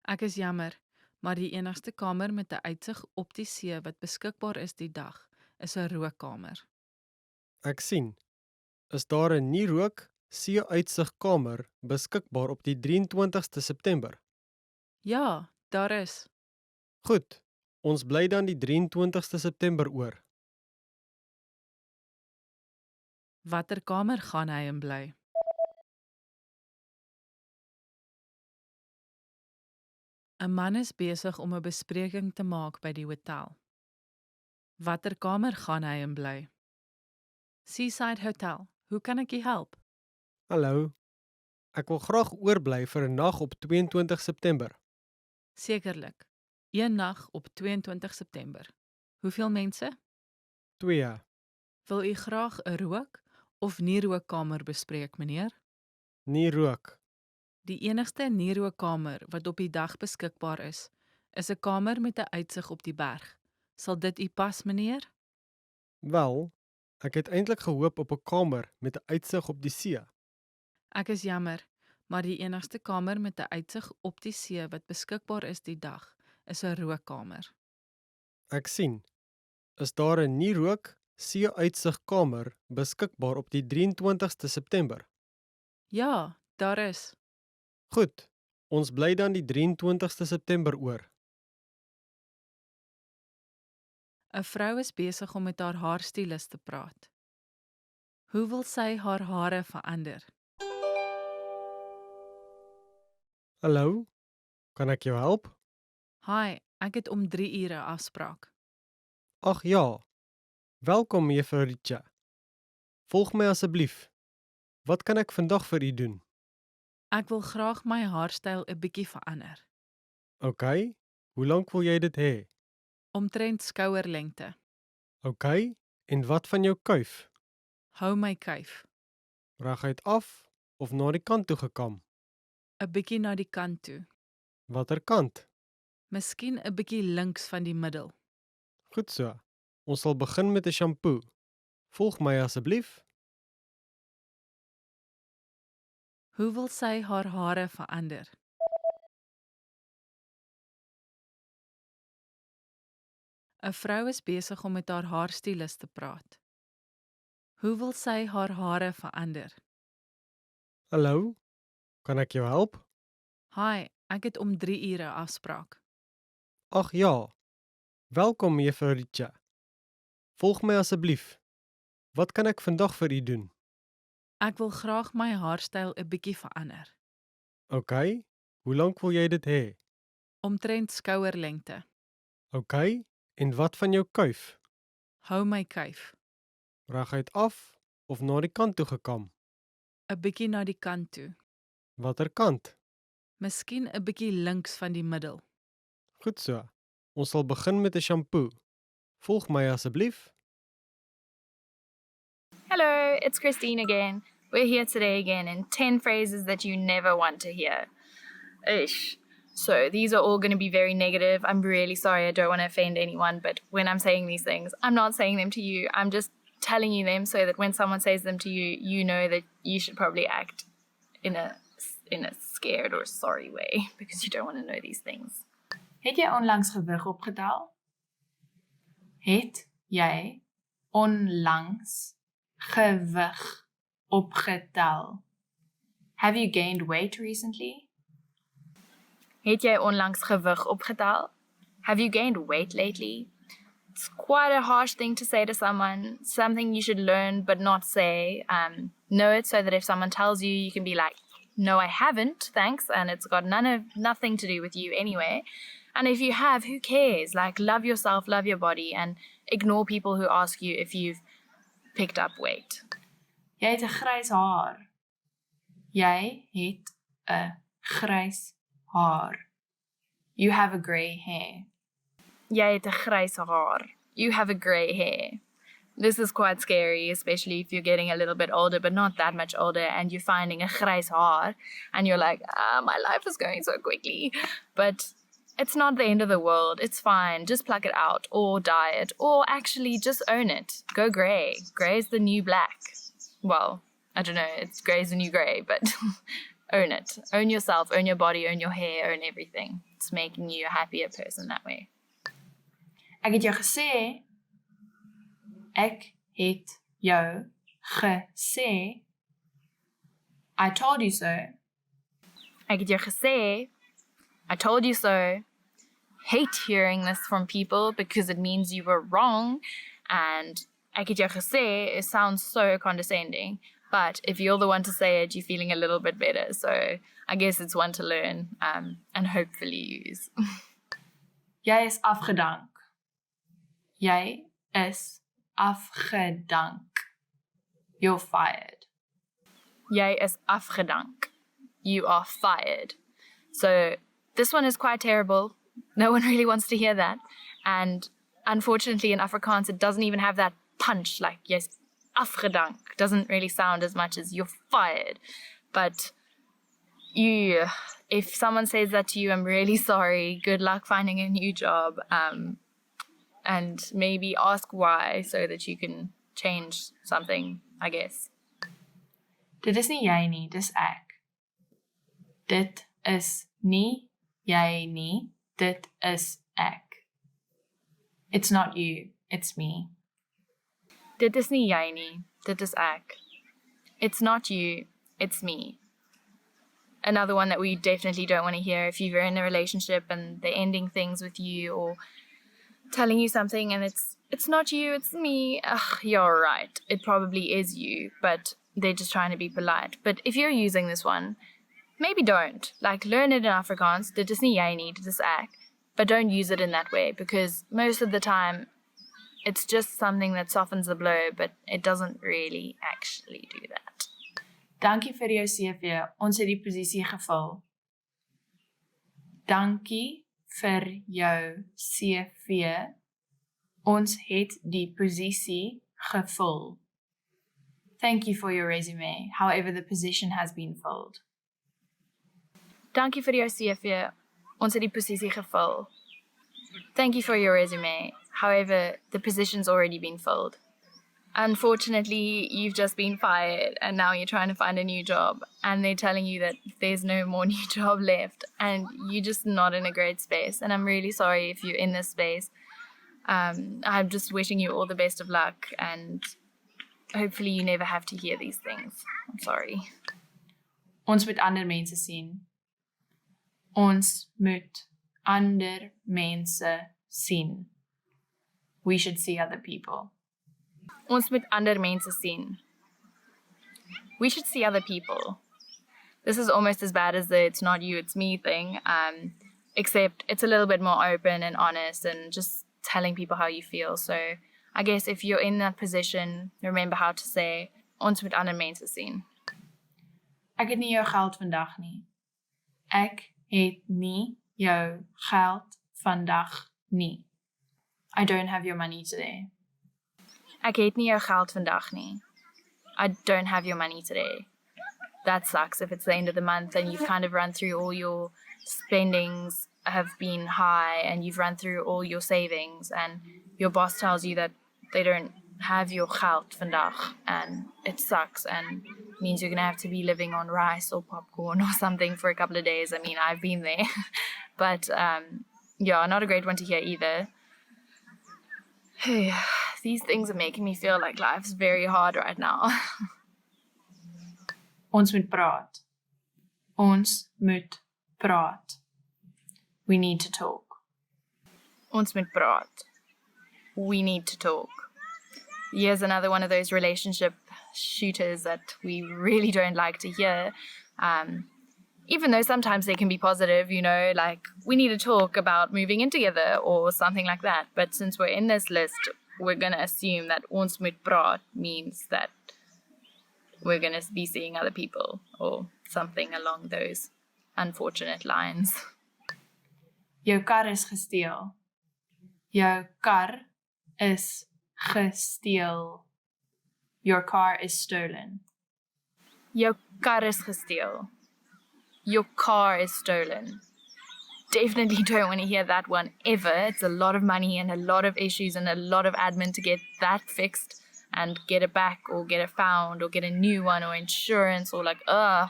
S3: Ek is jammer, maar die enigste kamer met 'n uitsig op die see wat beskikbaar is die dag, is 'n rookkamer.
S4: Ek sien. Is daar 'n nie rook see-uitsigkamer beskikbaar op die 23ste September?
S3: Ja, daar is.
S4: Goed. Ons bly dan die 23ste September oor.
S3: Watter kamer gaan hy in bly? ‘n Man is besig om 'n bespreking te maak by die hotel. Watter kamer gaan hy in bly? Seaside Hotel. Hoe kan ek u help?
S4: Hallo. Ek wil graag oorbly vir 'n nag op 22 September.
S3: Sekerlik. Een nag op 22 September. Hoeveel mense?
S4: 2.
S3: Wil u graag 'n rook of nie rookkamer bespreek, meneer?
S4: Nie rook.
S3: Die enigste nie rookkamer wat op die dag beskikbaar is 'n kamer met 'n uitsig op die berg. Sal dit u pas, meneer?
S4: Wel, ek het eintlik gehoop op 'n kamer met 'n uitsig op die see.
S3: Ek is jammer, maar die enigste kamer met 'n uitsig op die see wat beskikbaar is die dag, is 'n rookkamer.
S4: Ek sien. Is daar 'n nie rook see-uitsigkamer beskikbaar op die 23ste September?
S3: Ja, daar is.
S4: Goed. Ons bly dan die 23ste September oor.
S3: 'n Vrou is besig om met haar haarstylist te praat. Hoe wil sy haar hare verander?
S4: Hallo. Kan ek jou help?
S3: Hi, ek het om 3 ure afspraak.
S4: Ag ja. Welkom, juffrou Richa. Volg my asseblief. Wat kan ek vandag vir u doen?
S3: Ek wil graag my haarstyl 'n bietjie verander.
S4: OK. Hoe lank wil jy dit hê?
S3: Omtrent skouerlengte.
S4: OK. En wat van jou kuif?
S3: Hou my kuif.
S4: Reguit af of na die kant toe gekam?
S3: 'n Bietjie na die kant toe.
S4: Watter kant?
S3: Miskien 'n bietjie links van die middel.
S4: Goed so. Ons sal begin met 'n shampoo. Volg my asseblief.
S3: Hoe wil sy haar hare verander? 'n Vrou is besig om met haar haarstylist te praat. Hoe wil sy haar hare verander?
S4: Hallo. Kan ek jou help?
S3: Hi, ek het om 3 ure afspraak.
S4: Ag ja. Welkom, juffrou Richa. Volg my asseblief. Wat kan ek vandag vir u doen?
S3: Ek wil graag my haarstyl 'n bietjie verander.
S4: OK. Hoe lank wil jy dit hê?
S3: Omtrent skouerlengte.
S4: OK. En wat van jou kuif?
S3: Hou my kuif.
S4: Reguit af of na die kant toe gekam?
S3: 'n Bietjie na die kant toe.
S4: Watter kant?
S3: Miskien 'n bietjie links van die middel.
S4: Goed so. Ons sal begin met 'n shampoo. Volg my asseblief.
S2: Hello, it's Christine again. We're here today again in 10 phrases that you never want to hear. Ish. So these are all going to be very negative. I'm really sorry, I don't want to offend anyone, but when I'm saying these things, I'm not saying them to you. I'm just telling you them so that when someone says them to you, you know that you should probably act in a scared or sorry way because you don't want to know these things.
S5: Het jy onlangs gewig opgetel? Het jy onlangs gewig opgetel? Have you gained weight recently?
S2: Het jy onlangs gewig opgetel? Have you gained weight lately? It's quite a harsh thing to say to someone, something you should learn but not say. Know it so that if someone tells you, you can be like, no, I haven't, thanks, and it's got nothing to do with you anyway. And if you have, who cares? Like, love yourself, love your body, and ignore people who ask you if you've picked up weight.
S5: Jy het 'n grys haar. Jy het 'n grys haar. You have a grey hair.
S2: Jy het 'n grys haar. You have a grey hair. This is quite scary, especially if you're getting a little bit older, but not that much older, and you're finding a grys haar, and you're like, my life is going so quickly. But it's not the end of the world. It's fine. Just pluck it out, or dye it, or actually just own it. Go grey. Grey is the new black. Well, I don't know. It's grey is the new grey, but own it. Own yourself, own your body, own your hair, own everything. It's making you a happier person that way.
S5: Ek het jou gesê. Ek het jou gesê. I told you so.
S2: Ek het jou gesê. I told you so. Hate hearing this from people because it means you were wrong. And ek het jou gesê, it sounds so condescending. But if you're the one to say it, you're feeling a little bit better. So I guess it's one to learn and hopefully use.
S5: Jy is afgedank. Jy is afgedank. You're fired.
S2: Jy is afgedank. You are fired. So this one is quite terrible. No one really wants to hear that. And unfortunately in Afrikaans, it doesn't even have that punch. Like, jy's afgedank. Doesn't really sound as much as you're fired. But if someone says that to you, I'm really sorry. Good luck finding a new job. And maybe ask why so that you can change something, I guess.
S5: Dit is nie jy nie, dis ek. Dit is nie jy nie, dit is ek. It's not you, it's me.
S2: Dit is nie jy nie, dit is ek. It's not you, it's me. Another one that we definitely don't want to hear if you're in a relationship and they're ending things with you or telling you something and it's not you, it's me. Ugh, you're right. It probably is you, but they're just trying to be polite. But if you're using this one, maybe don't. Like, learn it in Afrikaans. Dit is nie jy nie, dit is ek. But don't use it in that way because most of the time it's just something that softens the blow, but it doesn't really actually do that.
S5: Dankie vir jou CV. Ons het die posisie gevul. Dankie vir jou CV. Ons het die posisie gevul. Thank you for your resume. However, the position has been filled.
S2: Dankie vir jou CV. Ons het die posisie gevul. Thank you for your resume. However, the position's already been filled. Unfortunately, you've just been fired and now you're trying to find a new job and they're telling you that there's no more new job left and you're just not in a great space. And I'm really sorry if you're in this space. I'm just wishing you all the best of luck and hopefully you never have to hear these things. I'm sorry.
S5: Ons moet ander mense sien. Ons moet ander mense sien. We should see other people.
S2: Ons moet ander mense sien. We should see other people. This is almost as bad as the it's not you, it's me thing, except it's a little bit more open and honest and just telling people how you feel. So I guess if you're in that position, remember how to say, ons moet ander mense sien.
S5: Ek het nie jou geld vandag nie. Ek het nie jou geld vandag nie. I don't have your money today.
S2: Ek het nie jou geld vandag nie. I don't have your money today. That sucks if it's the end of the month and you've kind of run through all your spendings have been high and you've run through all your savings and your boss tells you that they don't have your geld vandag and it sucks and means you're going to have to be living on rice or popcorn or something for a couple of days. I mean, I've been there. But yeah, not a great one to hear either. These things are making me feel like life's very hard right now.
S5: Ons moet praat. Ons moet praat. We need to talk.
S2: Ons moet praat. We need to talk. Here's another one of those relationship shooters that we really don't like to hear. Even though sometimes they can be positive, you know, like we need to talk about moving in together or something like that. But since we're in this list, we're going to assume that ons moet praat means that we're going to be seeing other people or something along those unfortunate lines.
S5: Jou kar is gesteel. Jou kar is gesteel. Your car is stolen.
S2: Jou kar is gesteel. Your car is stolen. Definitely don't want to hear that one ever. It's a lot of money and a lot of issues and a lot of admin to get that fixed and get it back or get it found or get a new one or insurance or like,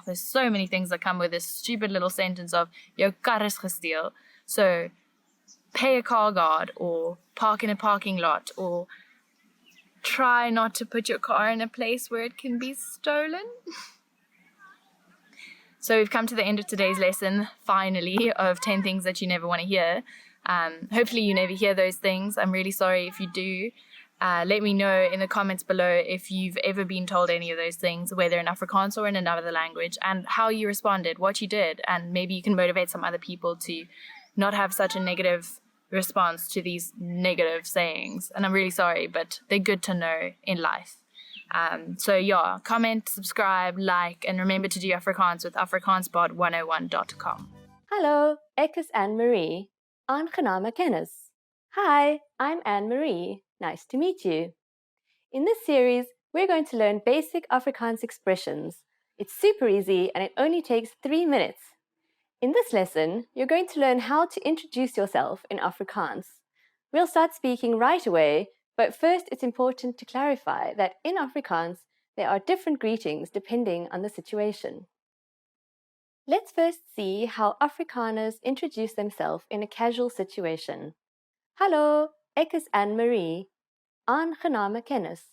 S2: there's so many things that come with this stupid little sentence of jou kar is gesteel. So pay a car guard or park in a parking lot or try not to put your car in a place where it can be stolen. So we've come to the end of today's lesson, finally, of 10 things that you never want to hear. Hopefully you never hear those things. I'm really sorry if you do. Let me know in the comments below if you've ever been told any of those things, whether in Afrikaans or in another language, and how you responded, what you did, and maybe you can motivate some other people to not have such a negative response to these negative sayings. And I'm really sorry, but they're good to know in life. So yeah, comment, subscribe, like, and remember to do Afrikaans with afrikaanspod101.com.
S6: Hallo, ek is Anne-Marie. Aangename kennis. Hi, I'm Anne-Marie. Nice to meet you. In this series, we're going to learn basic Afrikaans expressions. It's super easy and it only takes 3 minutes. In this lesson, you're going to learn how to introduce yourself in Afrikaans. We'll start speaking right away, but first it's important to clarify that in Afrikaans, there are different greetings depending on the situation. Let's first see how Afrikaners introduce themselves in a casual situation. Hallo, ek is Anne-Marie. Aangename kennis.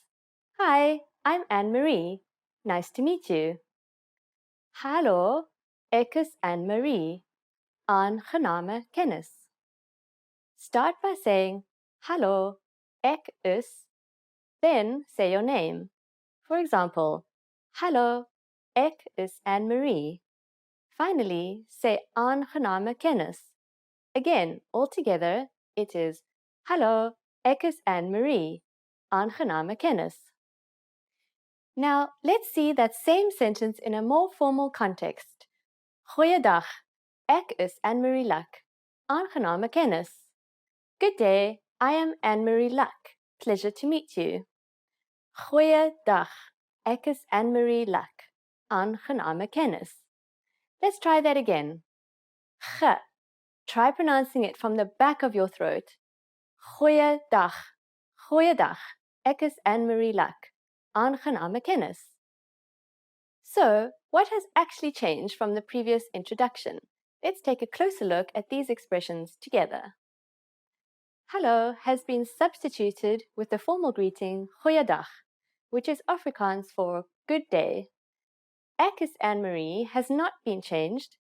S6: Hi, I'm Anne-Marie. Nice to meet you. Hallo, ek is Anne-Marie. Aangename kennis. Start by saying, Hallo, ek is, then say your name. For example, Hallo, ek is Anne-Marie. Finally, say aangename kennis. Again, all together, it is Hallo, ek is Anne-Marie. Aangename kennis. Now, let's see that same sentence in a more formal context. Goeiedag, ek is Anne-Marie Luck. Aangename kennis. Good day, I am Anne-Marie Luck. Pleasure to meet you. Goeiedag, ek is Anne-Marie Luck. Aangename kennis. Let's try that again. G. Try pronouncing it from the back of your throat. Goeiedag, goeiedag, ek is Anne-Marie Luck. Aangename kennis. So, what has actually changed from the previous introduction? Let's take a closer look at these expressions together. Hallo has been substituted with the formal greeting goeiedag, which is Afrikaans for good day. Ek is Anne-Marie has not been changed.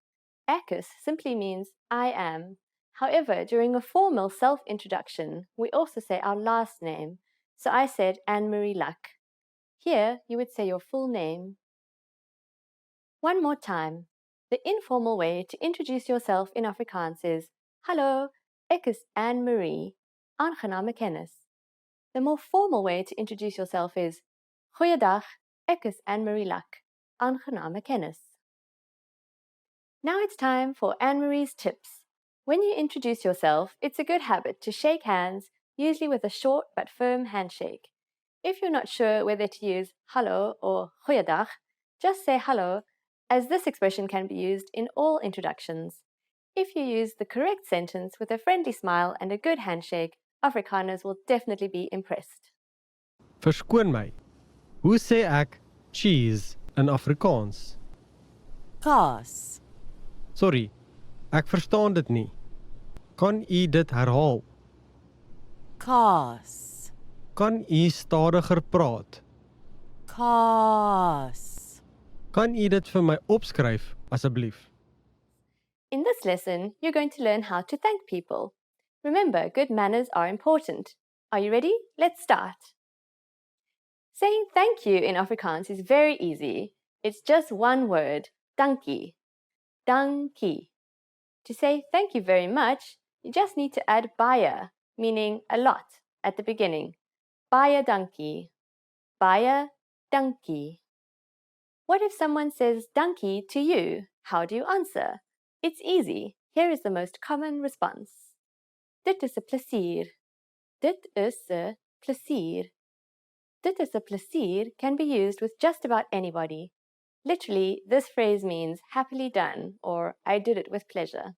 S6: Ek is simply means I am. However, during a formal self-introduction, we also say our last name. So I said Anne-Marie Luck. Here, you would say your full name. One more time. The informal way to introduce yourself in Afrikaans is Hallo, ek is Anne-Marie. Aangename kennis. The more formal way to introduce yourself is Goeiedag, ek is Anne-Marie Luck. Aangename kennis. Now it's time for Anne-Marie's tips. When you introduce yourself, it's a good habit to shake hands, usually with a short but firm handshake. If you're not sure whether to use hallo or goeiedag, just say hallo, as this expression can be used in all introductions. If you use the correct sentence with a friendly smile and a good handshake, Afrikaners will definitely be impressed.
S4: Verskoon my. Hoe sê ek cheese in Afrikaans?
S7: Kaas,
S4: Sorry, ek verstaan dit nie. Kan u dit herhaal?
S7: kaas,
S4: Kan u stadiger praat?
S7: kaas.
S4: Kan u dit vir my opskryf asseblief?
S6: In this lesson, you're going to learn how to thank people. Remember, good manners are important. Are you ready? Let's start. Saying thank you in Afrikaans is very easy. It's just one word, dankie. Dankie. To say thank you very much, you just need to add baie, meaning a lot, at the beginning. Baie dankie. Baie dankie. What if someone says dankie to you? How do you answer? It's easy. Here is the most common response. Dit is 'n plesier. Dit is 'n plesier. Dit is 'n plesier can be used with just about anybody. Literally, this phrase means happily done or I did it with pleasure.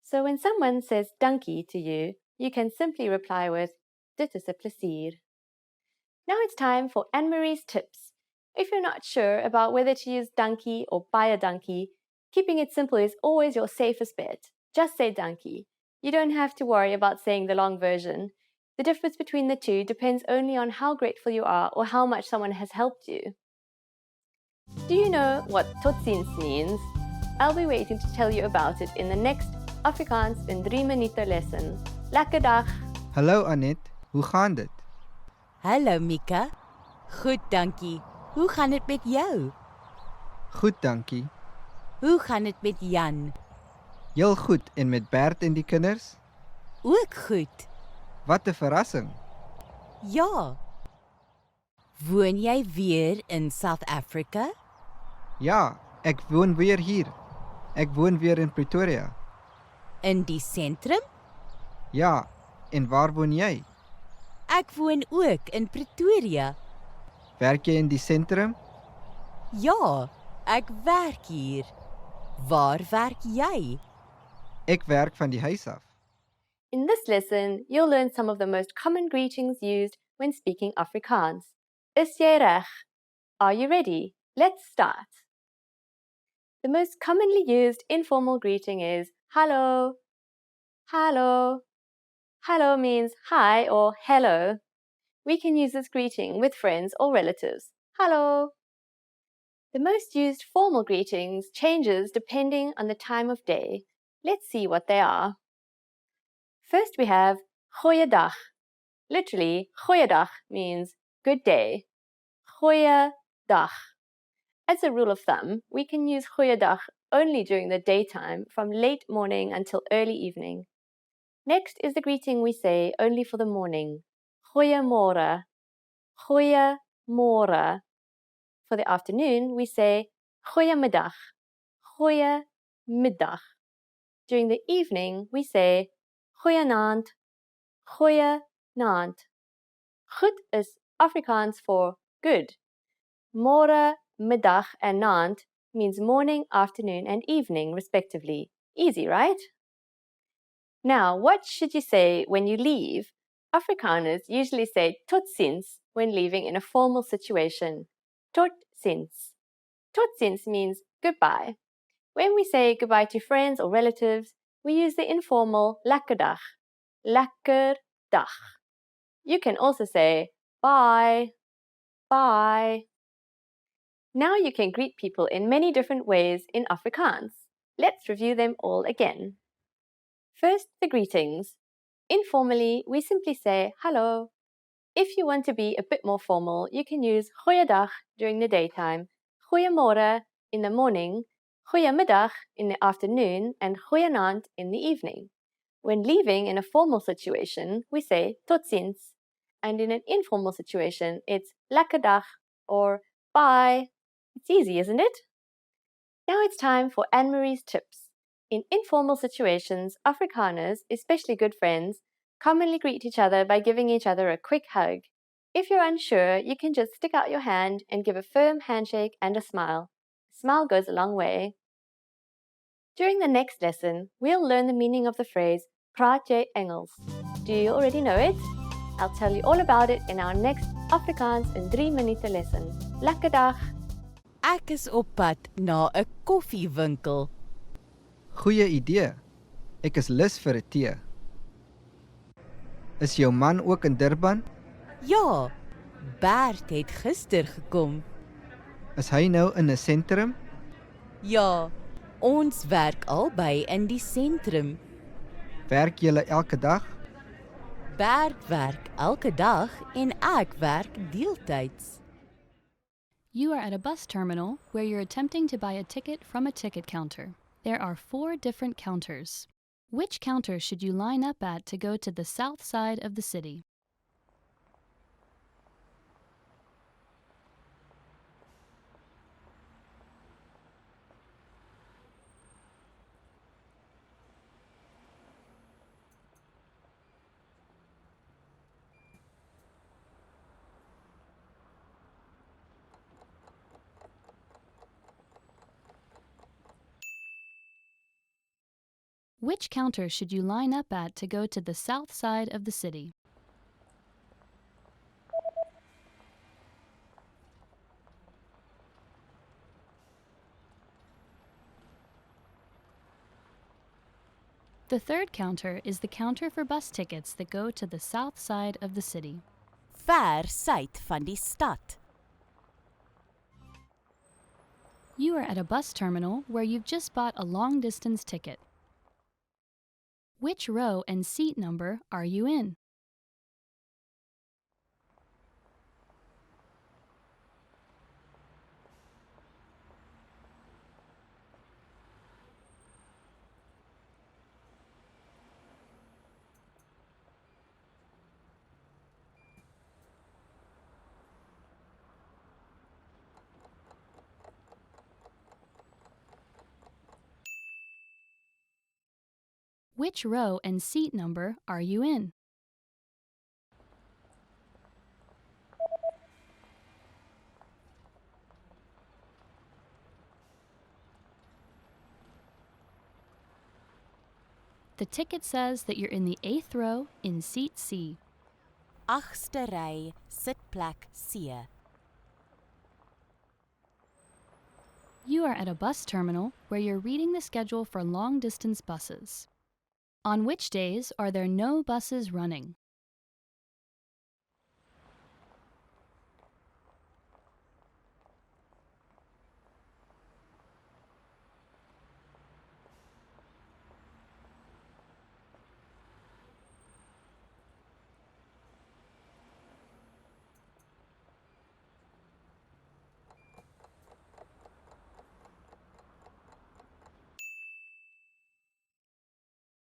S6: So when someone says dankie to you, you can simply reply with dit is 'n plesier. Now it's time for Anne-Marie's tips. If you're not sure about whether to use dankie or baie dankie, keeping it simple is always your safest bet. Just say dankie. You don't have to worry about saying the long version. The difference between the two depends only on how grateful you are or how much someone has helped you. Do you know what totsiens means? I'll be waiting to tell you about it in the next Afrikaans in 3 minute lesson. Lekker dag!
S8: Hallo Anet, hoe gaan dit?
S7: Hallo Mika. Goed, dankie. Hoe gaan dit met jou?
S8: Goed, dankie.
S7: Hoe gaan dit met Jan?
S8: Heel goed en met Bert en die kinders?
S7: Ook goed.
S8: Wat 'n verrassing.
S7: Ja. Woon jy weer in South Africa?
S8: Ja, ek woon weer hier. Ek woon weer in Pretoria.
S7: In die sentrum?
S8: Ja, en waar woon jy?
S7: Ek woon ook in Pretoria.
S8: Werk jy in die sentrum?
S7: Ja, ek werk hier. Waar werk jy?
S8: Ek werk van die huis af.
S6: In this lesson, you'll learn some of the most common greetings used when speaking Afrikaans. Is jy reg? Are you ready? Let's start. The most commonly used informal greeting is hallo. Hallo. Hallo means hi or hello. We can use this greeting with friends or relatives. Hallo. The most used formal greetings changes depending on the time of day. Let's see what they are. First we have goeiedag. Literally, goeiedag means good day. Goeiedag. As a rule of thumb, we can use goeiedag only during the daytime from late morning until early evening. Next is the greeting we say only for the morning. Goeiemôre. Goeiemôre. For the afternoon, we say goeiemiddag. Goeiemiddag. During the evening, we say goeienaand. Goeienaand. Goed is Afrikaans for good. Môre, middag, and naand means morning, afternoon, and evening, respectively. Easy, right? Now, what should you say when you leave? Afrikaners usually say totsiens when leaving in a formal situation. Totsiens. Totsiens means goodbye. When we say goodbye to friends or relatives, we use the informal lekker dag. Lekker dag. You can also say bye. Bye. Now you can greet people in many different ways in Afrikaans. Let's review them all again. First, the greetings. Informally, we simply say hallo. If you want to be a bit more formal, you can use goeiedag during the daytime, goeiemôre in the morning, goeiemiddag in the afternoon, and goeienaand in the evening. When leaving in a formal situation, we say totsiens. And in an informal situation, it's lekker dag or bye. It's easy, isn't it? Now it's time for Anne-Marie's tips. In informal situations, Afrikaners, especially good friends, commonly greet each other by giving each other a quick hug. If you're unsure, you can just stick out your hand and give a firm handshake and a smile. A smile goes a long way. During the next lesson, we'll learn the meaning of the phrase praat jy Engels. Do you already know it? I'll tell you all about it in our next Afrikaans in 3-minute lesson. Lekker dag!
S7: Ek is op pad na 'n koffiewinkel.
S8: Goeie idee. Ek is lus vir 'n tee. Is jou man ook in Durban?
S7: Ja, Bert het gister gekom.
S8: Is hy nou in 'n sentrum?
S7: Ja, ons werk albei in die sentrum.
S8: Werk julle elke dag?
S7: Bert werk elke dag en ek werk deeltyds.
S9: You are at a bus terminal where you're attempting to buy a ticket from a ticket counter. There are 4 different counters. Which counter should you line up at to go to the south side of the city? Which counter should you line up at to go to the south side of the city? The third counter is the counter for bus tickets that go to the south side of the city.
S7: Ver suid van die stad.
S9: You are at a bus terminal where you've just bought a long-distance ticket. Which row and seat number are you in? Which row and seat number are you in? The ticket says that you're in the 8th row in seat C.
S7: Agste ry, sitplek C.
S9: You are at a bus terminal where you're reading the schedule for long-distance buses. On which days are there no buses running?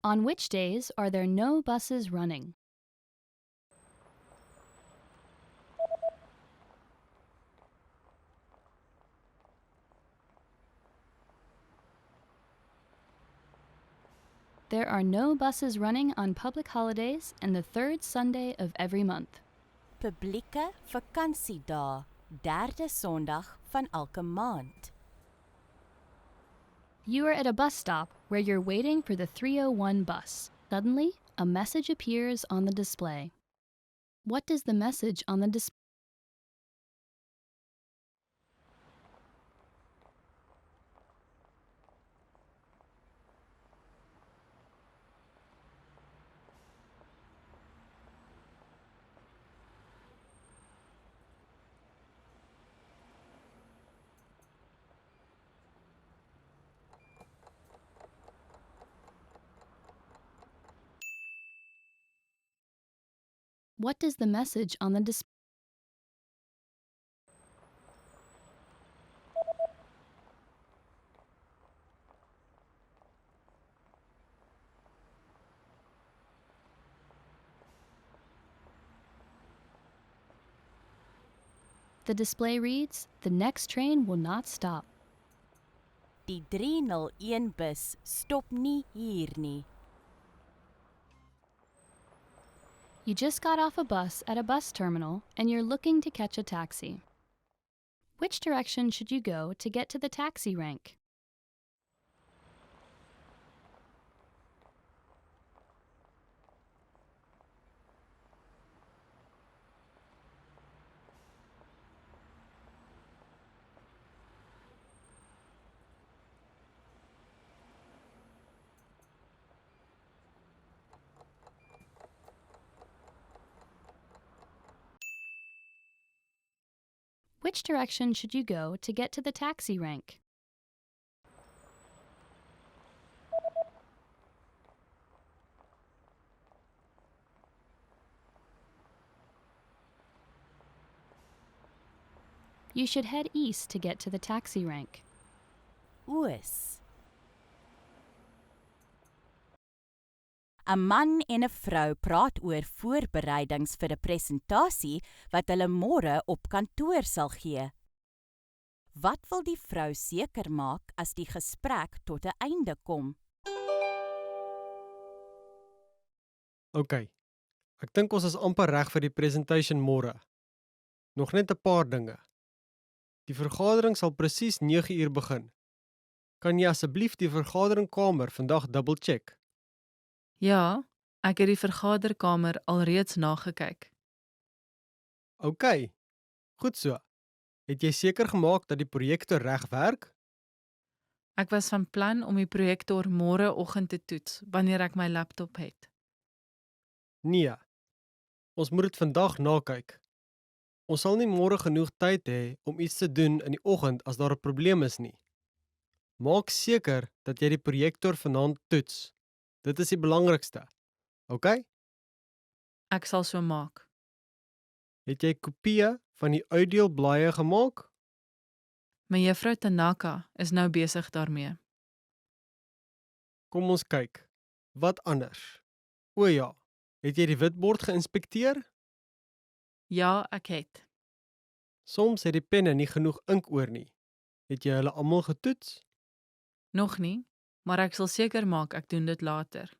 S9: On which days are there no buses running? There are no buses running on public holidays and the 3rd Sunday of every month.
S7: Publieke vakansiedae, 3de Sondag van elke maand.
S9: You are at a bus stop where you're waiting for the 301 bus. Suddenly, a message appears on the display. What does the message on the display? What does the message on the display? The display reads, "The next train will not stop."
S7: Die 301 bus stop nie hier nie.
S9: You just got off a bus at a bus terminal and you're looking to catch a taxi. Which direction should you go to get to the taxi rank? Which direction should you go to get to the taxi rank? You should head east to get to the taxi rank.
S7: Oos. 'n Man en 'n vrou praat oor voorbereidings vir 'n presentasie wat hulle môre op kantoor sal gee. Wat wil die vrou seker maak as die gesprek tot 'n einde kom?
S4: OK. Ek dink ons is amper reg vir die presentation môre. Nog net 'n paar dinge. Die vergadering sal presies 9:00 begin. Kan jy asseblief die vergaderingkamer vandag dubbelcheck?
S3: Ja, ek het die vergaderkamer alreeds nagekyk.
S4: OK. Goed so. Het jy seker gemaak dat die projektor reg werk?
S3: Ek was van plan om die projektor môreoggend te toets wanneer ek my laptop het.
S4: Nee. Ons moet dit vandag nakyk. Ons sal nie môre genoeg tyd hê om iets te doen in die oggend as daar 'n probleem is nie. Maak seker dat jy die projektor vanaand toets. Dit is die belangrikste. OK?
S3: Ek sal so maak.
S4: Het jy kopieë van die uitdeelblaaie gemaak?
S3: Mevrou Tanaka is nou besig daarmee.
S4: Kom ons kyk. Wat anders? O ja, het jy die witbord geïnspekteer?
S3: Ja, ek het.
S4: Soms het die penne nie genoeg ink oor nie. Het jy hulle almal getoets?
S3: Nog nie, maar ek sal seker maak ek doen dit later.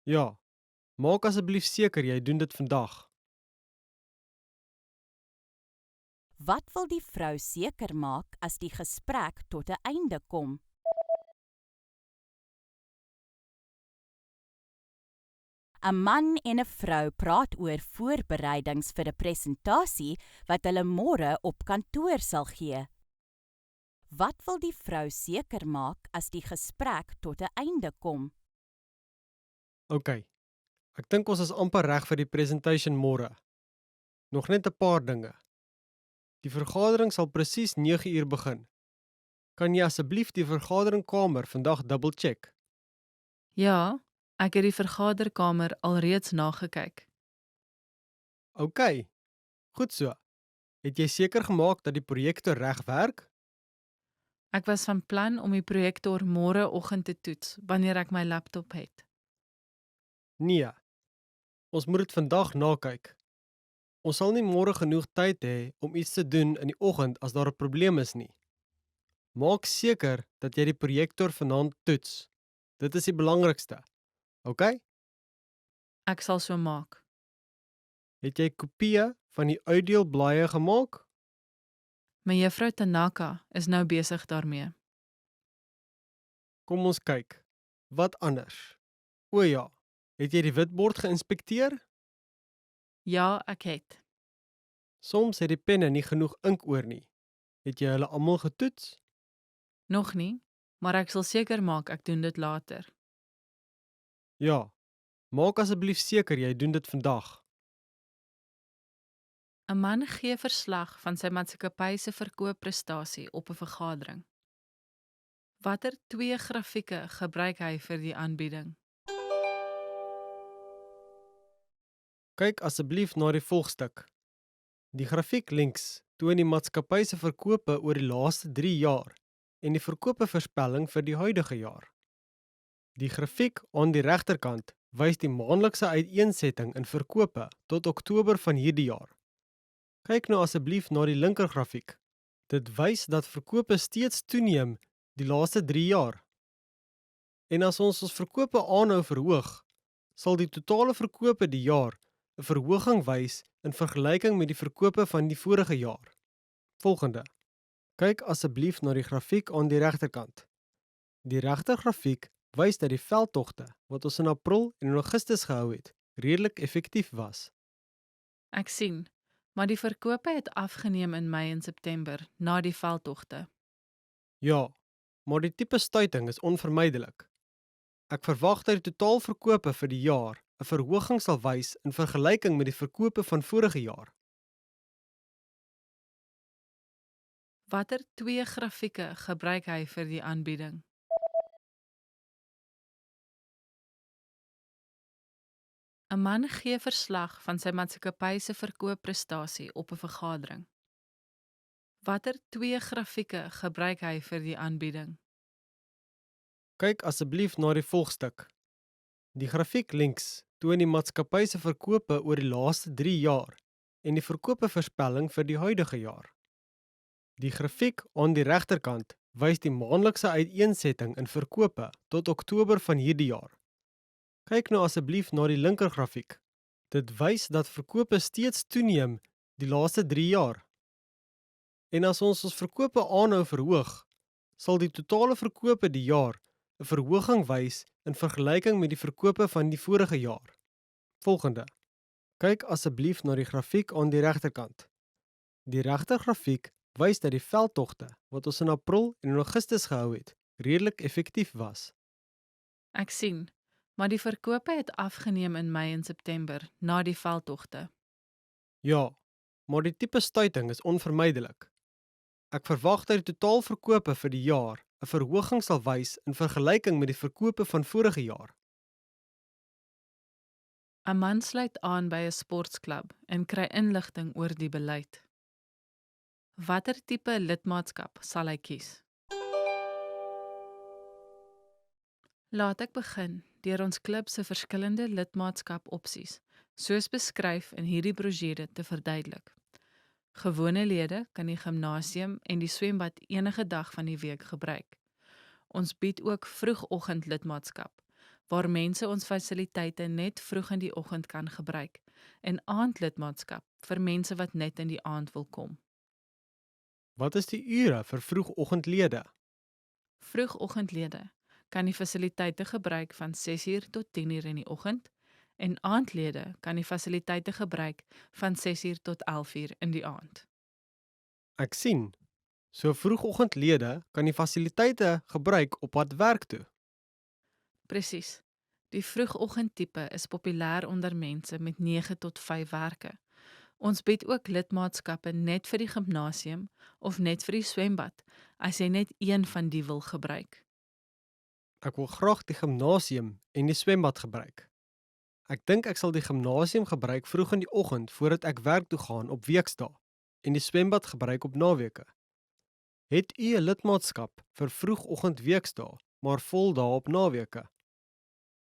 S4: Ja. Maak asseblief seker jy doen dit vandag.
S7: Wat wil die vrou seker maak as die gesprek tot 'n einde kom? ‘n Man en 'n vrou praat oor voorbereidings vir 'n presentasie wat hulle môre op kantoor sal gee. Wat wil die vrou seker maak as die gesprek tot 'n einde kom?
S4: OK. Ek dink ons is amper reg vir die presentation môre. Nog net 'n paar dinge. Die vergadering sal presies 9:00 begin. Kan jy asseblief die vergaderingkamer vandag dubbelcheck?
S3: Ja, ek het die vergaderkamer alreeds nagekyk.
S4: OK. Goed so. Het jy seker gemaak dat die projektor reg werk?
S3: Ek was van plan om die projektor môreoggend te toets wanneer ek my laptop het.
S4: Nee. Ons moet dit vandag nakyk. Ons sal nie môre genoeg tyd hê om iets te doen in die oggend as daar 'n probleem is nie. Maak seker dat jy die projektor vanaand toets. Dit is die belangrikste. OK?
S3: Ek sal so maak.
S4: Het jy kopieë van die uitdeelblaaie gemaak?
S3: Mevrou Tanaka is nou besig daarmee.
S4: Kom ons kyk. Wat anders? O ja, het jy die witbord geïnspekteer?
S3: Ja, ek het.
S4: Soms het die penne nie genoeg ink oor nie. Het jy hulle almal getoets?
S3: Nog nie, maar ek sal seker maak ek doen dit later.
S4: Ja. Maak asseblief seker jy doen dit vandag.
S3: 'n Man gee verslag van sy maatskappy se verkoopprestasie op 'n vergadering. Watter 2 grafieke gebruik hy vir die aanbieding?
S4: Kyk asseblief na die volgstuk. Die grafiek links toon die maatskappy se verkope oor die laaste 3 jaar en die verkopevoorspelling vir die huidige jaar. Die grafiek aan die regterkant wys die maandelikse uiteensetting in verkope tot Oktober van hierdie jaar. Kyk nou asseblief na die linker grafiek. Dit wys dat verkope steeds toeneem die laaste 3 jaar. En as ons verkope aanhou verhoog, sal die totale verkope die jaar 'n verhoging wys in vergelyking met die verkope van die vorige jaar. Volgende. Kyk asseblief na die grafiek aan die regterkant. Die regter grafiek wys dat die veldtogte wat ons in April en in Augustus gehou het, redelik effektief was.
S3: Ek sien, maar die verkope het afgeneem in Mei en September na die veldtogte.
S4: Ja, maar die tipe stuiting is onvermydelik. Ek verwag dat die totaalverkope vir die jaar 'n verhoging sal wys in vergelyking met die verkope van vorige jaar.
S3: Watter twee grafieke gebruik hy vir die aanbieding? ‘n man gee verslag van sy maatskappy se verkoopprestasie op 'n vergadering. Watter twee grafieke gebruik hy vir die aanbieding?
S4: Kyk asseblief na die volgstuk. Die grafiek links toon die maatskappy se verkope oor die laaste 3 jaar en die verkopevoorspelling vir die huidige jaar. Die grafiek aan die regterkant wys die maandelikse uiteensetting in verkope tot Oktober van hierdie jaar. Kyk nou asseblief na die linker grafiek. Dit wys dat verkope steeds toeneem die laaste 3 jaar. En as ons verkope aanhou verhoog, sal die totale verkope die jaar 'n verhoging wys in vergelyking met die verkope van die vorige jaar. Volgende. Kyk asseblief na die grafiek aan die regterkant. Die regter grafiek wys dat die veldtogte wat ons in April en in Augustus gehou het, redelik effektief was.
S3: Ek sien, maar die verkope het afgeneem in Mei en September na die veldtogte.
S4: Ja, maar die tipe stuiting is onvermydelik. Ek verwag dat die totaalverkope vir die jaar 'n verhoging sal wys in vergelyking met die verkope van vorige jaar.
S3: 'n man sluit aan by 'n sportklub en kry inligting oor die beleid. Watter tipe lidmaatskap sal hy kies? Laat ek begin deur ons klub se verskillende lidmaatskapopsies, soos beskryf in hierdie brosjure te verduidelik. Gewone lede kan die gimnasium en die swembad enige dag van die week gebruik. Ons bied ook vroegoggend lidmaatskap, waar mense ons fasiliteite net vroeg in die oggend kan gebruik, en aandlidmaatskap vir mense wat net in die aand wil kom.
S4: Wat is die ure vir vroegoggendlede?
S3: Vroegoggendlede kan die fasiliteite gebruik van 6:00 tot 10:00 in die oggend, en aandlede kan die fasiliteite gebruik van 6:00 tot 11:00 in die aand.
S4: Ek sien. So vroegoggendlede kan die fasiliteite gebruik op pad werk toe.
S3: Presies. Die vroegoggendtipe is populêr onder mense met 9 tot 5 werke. Ons bied ook lidmaatskappe net vir die gimnasium of net vir die swembad, as jy net een van die wil gebruik.
S4: Ek wil graag die gimnasium en die swembad gebruik. Ek dink ek sal die gimnasium gebruik vroeg in die oggend voordat ek werk toe gaan op weekdae en die swembad gebruik op naweke. Het u 'n lidmaatskap vir vroegoggend weekdae, maar vol dae op naweke?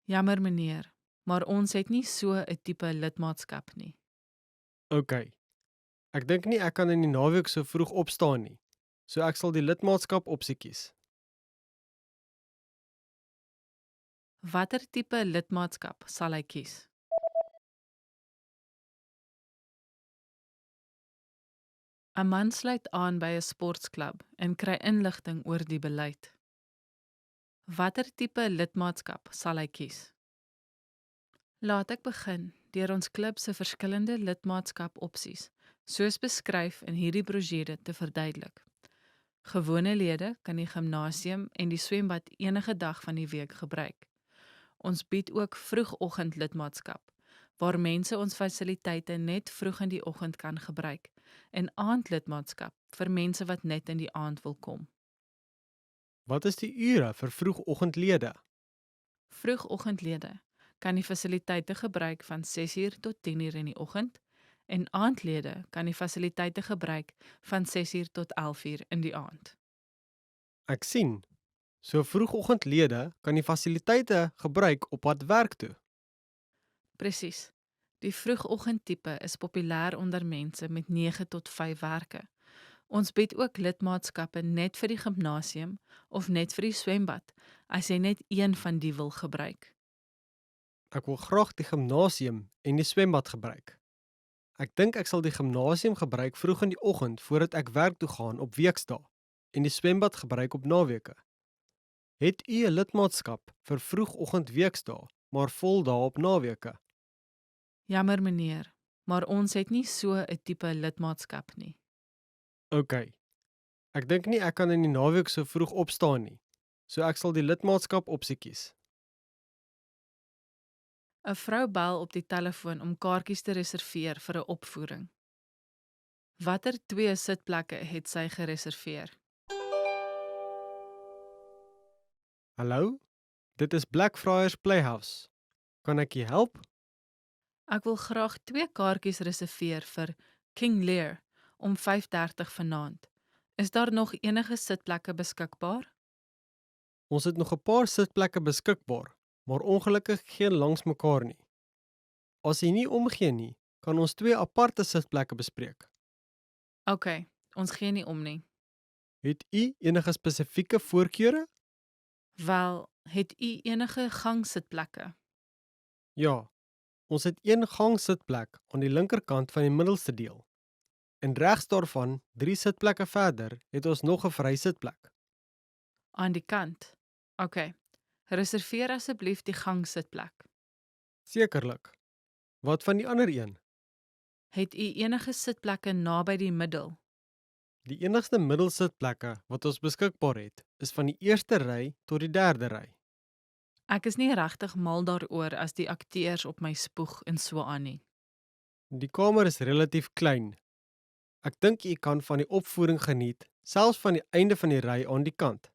S3: Jammer meneer, maar ons het nie so 'n tipe lidmaatskap nie.
S4: OK. Ek dink nie ek kan in die naweek so vroeg opstaan nie, so ek sal die lidmaatskap opsie kies.
S3: Watter tipe lidmaatskap sal hy kies? ‘n man sluit aan by 'n sportklub en kry inligting oor die beleid. Watter tipe lidmaatskap sal hy kies? Laat ek begin deur ons klub se verskillende lidmaatskapopsies, soos beskryf in hierdie brosjure te verduidelik. Gewone lede kan die gimnasium en die swembad enige dag van die week gebruik. Ons bied ook vroegoggend lidmaatskap, waar mense ons fasiliteite net vroeg in die oggend kan gebruik, en aandlidmaatskap vir mense wat net in die aand wil kom.
S4: Wat is die ure vir vroegoggendlede?
S3: Vroegoggendlede kan die fasiliteite gebruik van 6:00 tot 10:00 in die oggend, en aandlede kan die fasiliteite gebruik van 6:00 tot 11:00 in die aand.
S4: Ek sien. So vroegoggendlede kan die fasiliteite gebruik op pad werk toe.
S3: Presies. Die vroegoggendtipe is populêr onder mense met 9 tot 5 werke. Ons bied ook lidmaatskappe net vir die gimnasium of net vir die swembad, as jy net een van die wil gebruik.
S4: Ek wil graag die gimnasium en die swembad gebruik. Ek dink ek sal die gimnasium gebruik vroeg in die oggend voordat ek werk toe gaan op weksdae en die swembad gebruik op naweke. Het u 'n lidmaatskap vir vroegoggend weksdae, maar vol dae op naweke?
S3: Jammer meneer, maar ons het nie so 'n tipe lidmaatskap nie.
S4: OK. Ek dink nie ek kan in die naweek so vroeg opstaan nie, so ek sal die lidmaatskap opsie kies.
S3: 'n Vrou bel op die telefoon om kaartjies te reserveer vir 'n opvoering. Watter 2 sitplekke het sy gereserveer?
S4: Hallo? Dit is Blackfriars Playhouse. Kan ek u help?
S3: Ek wil graag 2 kaartjies reserveer vir King Lear om 5:30 vanaand. Is daar nog enige sitplekke beskikbaar?
S4: Ons het nog 'n paar sitplekke beskikbaar, maar ongelukkig geen langs mekaar nie. As u nie omgee nie, kan ons 2 aparte sitplekke bespreek.
S3: OK, ons gee nie om nie.
S4: Het u enige spesifieke voorkeure?
S3: Wel, het u enige gangsitplekke?
S4: Ja, ons het 1 gangsitplek aan die linkerkant van die middelste deel. En regs daarvan, 3 sitplekke verder, het ons nog 'n vry sitplek.
S3: Aan die kant. OK. Reserveer asseblief die gangsitplek.
S4: Sekerlik. Wat van die ander een?
S3: Het u enige sitplekke naby die middel?
S4: Die enigste middelsitplekke wat ons beskikbaar het, is van die eerste ry tot die derde ry.
S3: Ek is nie regtig mal daaroor as die akteurs op my spoeg en so aan nie.
S4: Die kamer is relatief klein. Ek dink u kan van die opvoering geniet, selfs van die einde van die ry aan die kant.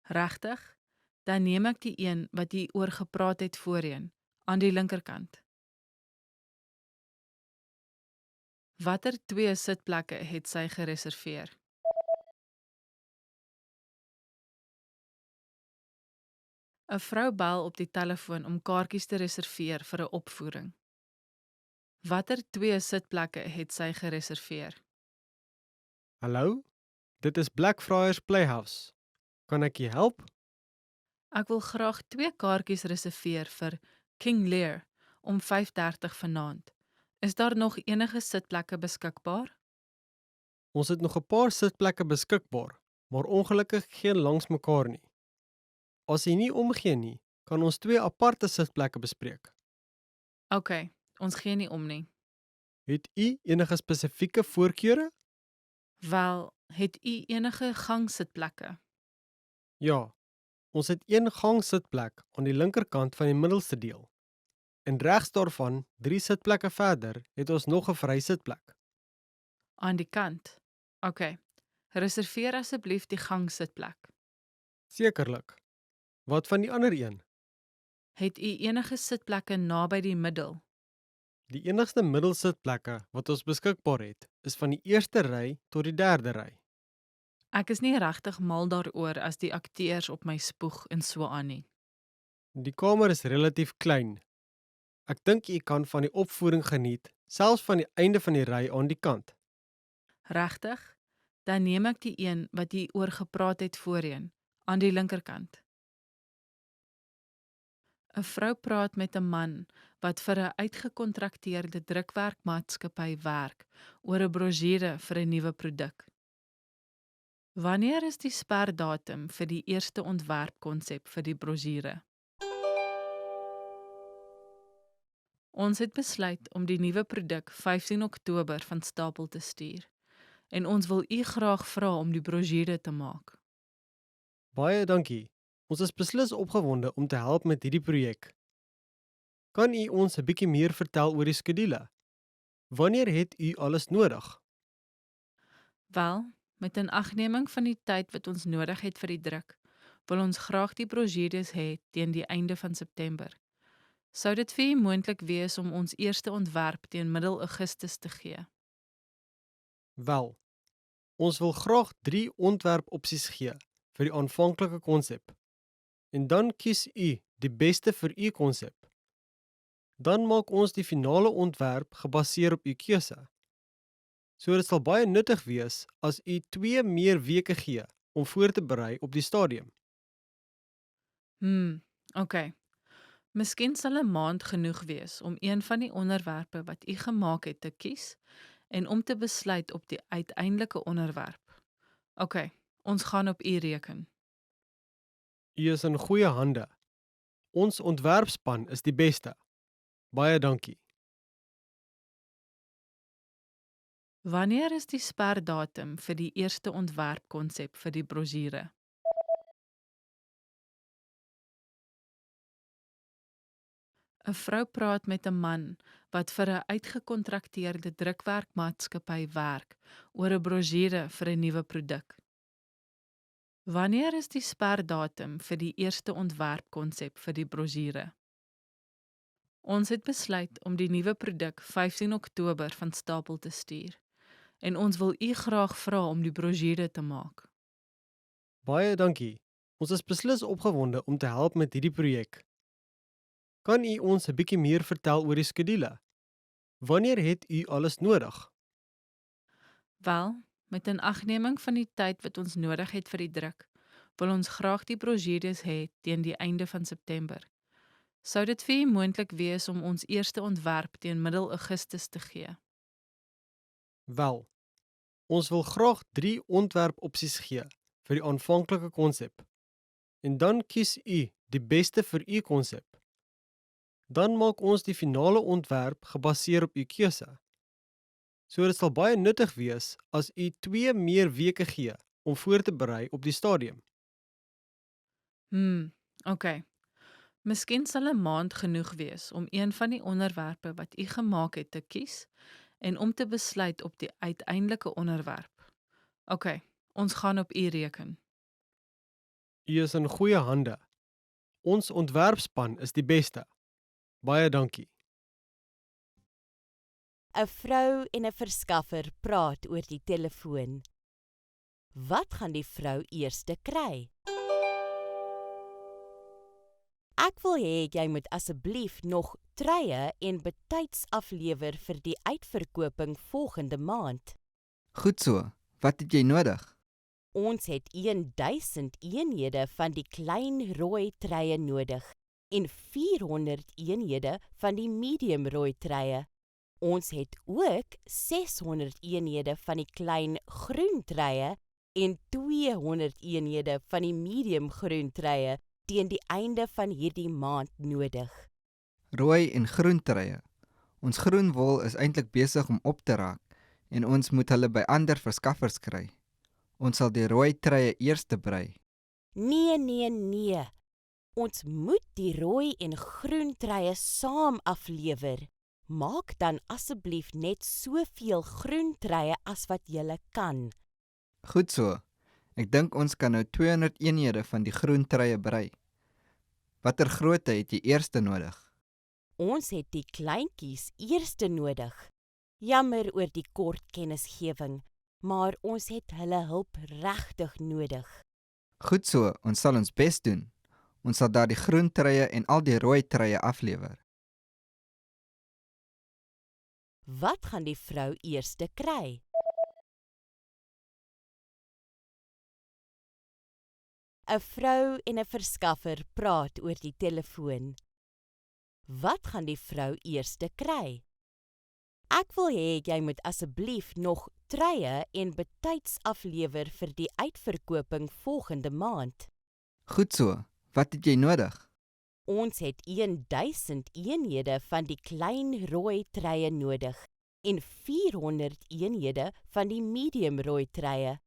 S3: Regtig? Dan neem ek die een wat jy oor gepraat het voorheen, aan die linkerkant. Watter 2 sitplekke het sy gereserveer? ‘n Vrou bel op die telefoon om kaartjies te reserveer vir 'n opvoering. Watter 2 sitplekke het sy gereserveer?
S4: Hallo? Dit is Blackfriars Playhouse. Kan ek u help?
S3: Ek wil graag 2 kaartjies reserveer vir King Lear om 5:30 vanaand. Is daar nog enige sitplekke beskikbaar?
S4: Ons het nog 'n paar sitplekke beskikbaar, maar ongelukkig geen langs mekaar nie. As u nie omgee nie, kan ons 2 aparte sitplekke bespreek.
S3: OK, ons gee nie om nie.
S4: Het u enige spesifieke voorkeure?
S3: Wel, het u enige gangsitplekke?
S4: Ja, ons het 1 gangsitplek aan die linkerkant van die middelste deel. En regs daarvan, 3 sitplekke verder, het ons nog 'n vry sitplek.
S3: Aan die kant. OK. Reserveer asseblief die gangsitplek.
S4: Sekerlik. Wat van die ander een?
S3: Het u enige sitplekke naby die middel?
S4: Die enigste middelsitplekke wat ons beskikbaar het, is van die eerste ry tot die derde ry.
S3: Ek is nie regtig mal daaroor as die akteurs op my spoeg en so aan nie.
S4: Die kamer is relatief klein. Ek dink u kan van die opvoering geniet, selfs van die einde van die ry aan die kant.
S3: Regtig? Dan neem ek die een wat jy oor gepraat het voorheen, aan die linkerkant. 'n Vrou praat met 'n man wat vir 'n uitgekontrakteerde drukwerkmaatskappy werk oor 'n brosjure vir 'n nuwe produk. Wanneer is die sperdatum vir die eerste ontwerpkonsep vir die brosjure? Ons het besluit om die nuwe produk 15 Oktober van stapel te stuur en ons wil u graag vra om die brosjure te maak.
S4: Baie dankie. Ons is beslis opgewonde om te help met hierdie projek. Kan u ons 'n bietjie meer vertel oor die skedule? Wanneer het u alles nodig?
S3: Wel, met inagneming van die tyd wat ons nodig het vir die druk, wil ons graag die brosjures hê teen die einde van September. Sou dit vir u moontlik wees om ons eerste ontwerp teen middel Augustus te gee?
S4: Wel, ons wil graag 3 ontwerpopsies gee vir die aanvanklike konsep. En dan kies u die beste vir u konsep. Dan maak ons die finale ontwerp gebaseer op u keuse. So dit sal baie nuttig wees as u 2 meer weke gee om voor te berei op die stadium.
S3: OK. Miskien sal 'n maand genoeg wees om een van die onderwerpe wat u gemaak het te kies en om te besluit op die uiteindelike onderwerp. OK, ons gaan op u reken.
S4: U is in goeie hande. Ons ontwerpspan is die beste. Baie dankie.
S3: Wanneer is die sperdatum vir die eerste ontwerpkonsep vir die brosjure? ‘n Vrou praat met 'n man wat vir 'n uitgekontrakteerde drukwerkmaatskappy werk oor 'n brosjure vir 'n nuwe produk. Wanneer is die sperdatum vir die eerste ontwerpkonsep vir die brosjure? Ons het besluit om die nuwe produk 15 Oktober van stapel te stuur en ons wil u graag vra om die brosjure te maak.
S4: Baie dankie. Ons is beslis opgewonde om te help met hierdie projek. Kan u ons 'n bietjie meer vertel oor die skedule? Wanneer het u alles nodig?
S3: Wel, met inagneming van die tyd wat ons nodig het vir die druk, wil ons graag die brosjures hê teen die einde van September. Sou dit vir u moontlik wees om ons eerste ontwerp teen middel Augustus te gee?
S4: Wel, ons wil graag 3 ontwerpopsies gee vir die aanvanklike konsep. En dan kies u die beste vir u konsep. Dan maak ons die finale ontwerp gebaseer op u keuse. So dit sal baie nuttig wees as u 2 meer weke gee om voor te berei op die stadium.
S3: OK. Miskien sal 'n maand genoeg wees om een van die onderwerpe wat u gemaak het te kies en om te besluit op die uiteindelike onderwerp. OK, ons gaan op u reken.
S4: U is in goeie hande. Ons ontwerpspan is die beste. Baie dankie.
S7: 'n Vrou en 'n verskaffer praat oor die telefoon. Wat gaan die vrou eerste kry? Ek wil hê jy moet asseblief nog truie en betyds aflewer vir die uitverkoping volgende maand.
S8: Goed so. Wat het jy nodig?
S7: Ons het 1000 eenhede van die klein rooi truie nodig en 400 eenhede van die medium rooi truie. Ons het ook 600 eenhede van die klein groen truie en 200 eenhede van die medium groen truie teen die einde van hierdie maand nodig.
S8: Rooi en groen truie. Ons groen wol is eintlik besig om op te raak en ons moet hulle by ander verskaffers kry. Ons sal die rooi truie eers brei.
S7: Nee. Ons moet die rooi en groen truie saam aflewer. Maak dan asseblief net soveel groen truie as wat jy kan.
S8: Goed so. Ek dink ons kan nou 200 eenhede van die groen truie brei. Watter grootte het jy eerste nodig?
S7: Ons het die kleintjies eerste nodig. Jammer oor die kort kennisgewing, maar ons het hulle hulp regtig nodig.
S8: Goed so, ons sal ons bes doen. Ons sal daar die groen truie en al die rooi truie aflewer.
S7: Wat gaan die vrou eerste kry? 'n Vrou en 'n verskaffer praat oor die telefoon. Wat gaan die vrou eerste kry? Ek wil hê jy moet asseblief nog truie en betyds aflewer vir die uitverkoping volgende maand.
S8: Goed so. Wat het jy nodig?
S7: Ons het 1000 eenhede van die klein rooi truie nodig en 400 eenhede van die medium rooi truie.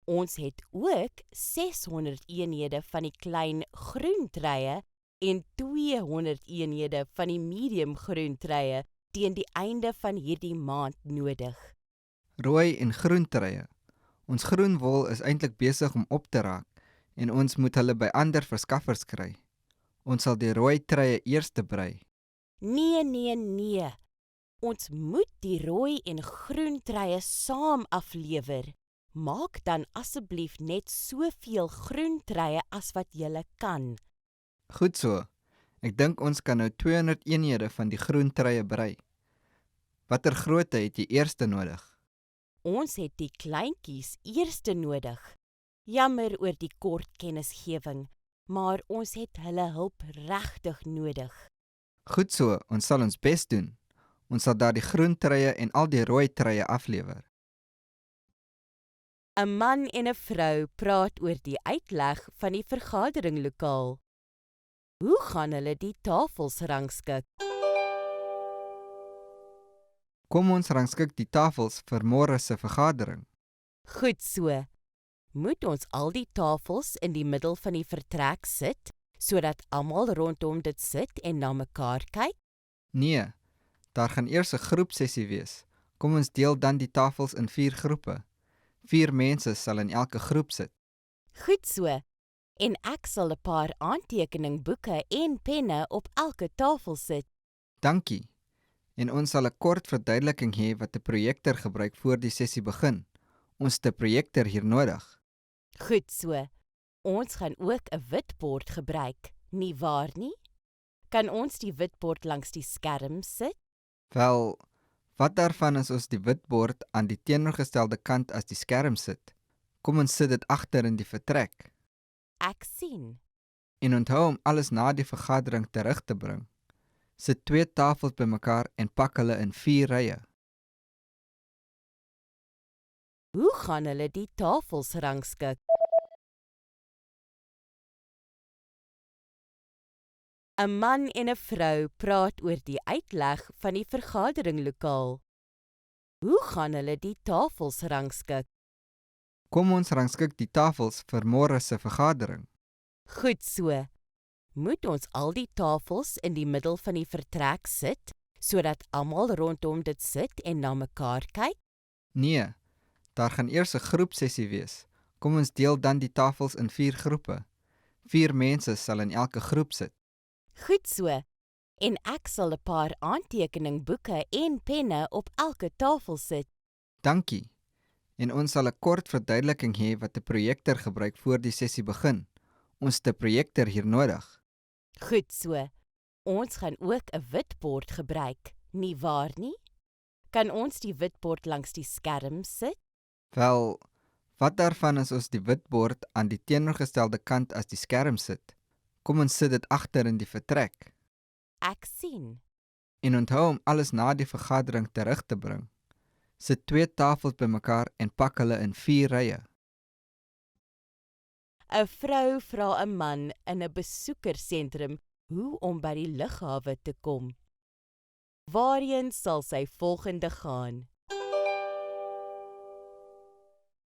S7: Ons het ook 600 eenhede van die klein groen truie en 200 eenhede van die medium groen truie teen die einde van hierdie maand nodig.
S8: Rooi en groen truie. Ons groen wol is eintlik besig om op te raak en ons moet hulle by ander verskaffers kry. Ons sal die rooi truie eers brei.
S7: Nee. Ons moet die rooi en groen truie saam aflewer. Maak dan asseblief net soveel groen truie as wat jy kan.
S8: Goed so. Ek dink ons kan nou 200 eenhede van die groen truie brei. Watter grootte het jy eerste nodig?
S7: Ons het die kleintjies eerste nodig. Jammer oor die kort kennisgewing, maar ons het hulle hulp regtig nodig.
S8: Goed so, ons sal ons bes doen. Ons sal daar die groen treie en al die rooi treie aflewer.
S7: 'n Man en 'n vrou praat oor die uitleg van die vergaderinglokaal. Hoe gaan hulle die tafels rangskik?
S8: Kom ons rangskik die tafels vir môre se vergadering.
S7: Goed so. Moet ons al die tafels in die middel van die vertrek sit, sodat almal rondom dit sit en na mekaar kyk?
S8: Nee, daar gaan eers 'n groepsessie wees. Kom ons deel dan die tafels in 4 groepe. 4 mense sal in elke groep sit.
S7: Goed so. En ek sal 'n paar aantekeningboeke en penne op elke tafel sit.
S8: Dankie. En ons sal 'n kort verduideliking hê wat 'n projektor gebruik voor die sessie begin. Ons het 'n projektor hier nodig.
S7: Goed so. Ons gaan ook 'n witbord gebruik, nie waar nie? Kan ons die witbord langs die skerm sit?
S8: Wel, wat daarvan as ons die witbord aan die teenoorgestelde kant as die skerm sit? Kom ons sit dit agter in die vertrek.
S7: Ek sien.
S8: En onthou om alles na die vergadering terug te bring. Sit 2 tafels bymekaar en pak hulle in 4 rye.
S7: Hoe gaan hulle die tafels rangskik? 'n Man en 'n vrou praat oor die uitleg van die vergaderinglokaal. Hoe gaan hulle die tafels rangskik?
S8: Kom ons rangskik die tafels vir môre se vergadering.
S7: Goed so. Moet ons al die tafels in die middel van die vertrek sit, sodat almal rondom dit sit en na mekaar kyk?
S8: Nee, daar gaan eers 'n groepsessie wees. Kom ons deel dan die tafels in 4 groepe. 4 mense sal in elke groep sit.
S7: Goed so. En ek sal 'n paar aantekeningboeke en penne op elke tafel sit.
S8: Dankie. En ons sal 'n kort verduideliking hê wat 'n projektor gebruik voor die sessie begin. Ons het 'n projektor hier nodig.
S7: Goed so. Ons gaan ook 'n witbord gebruik, nie waar nie? Kan ons die witbord langs die skerm sit?
S8: Wel, wat daarvan as ons die witbord aan die teenoorgestelde kant as die skerm sit? Kom ons sit dit agter in die vertrek.
S7: Ek sien.
S8: En onthou om alles na die vergadering terug te bring. Sit 2 tafels bymekaar en pak hulle in 4 rye.
S7: 'n Vrou vra 'n man in 'n besoekersentrum hoe om by die lughawe te kom. Waarheen sal sy volgende gaan?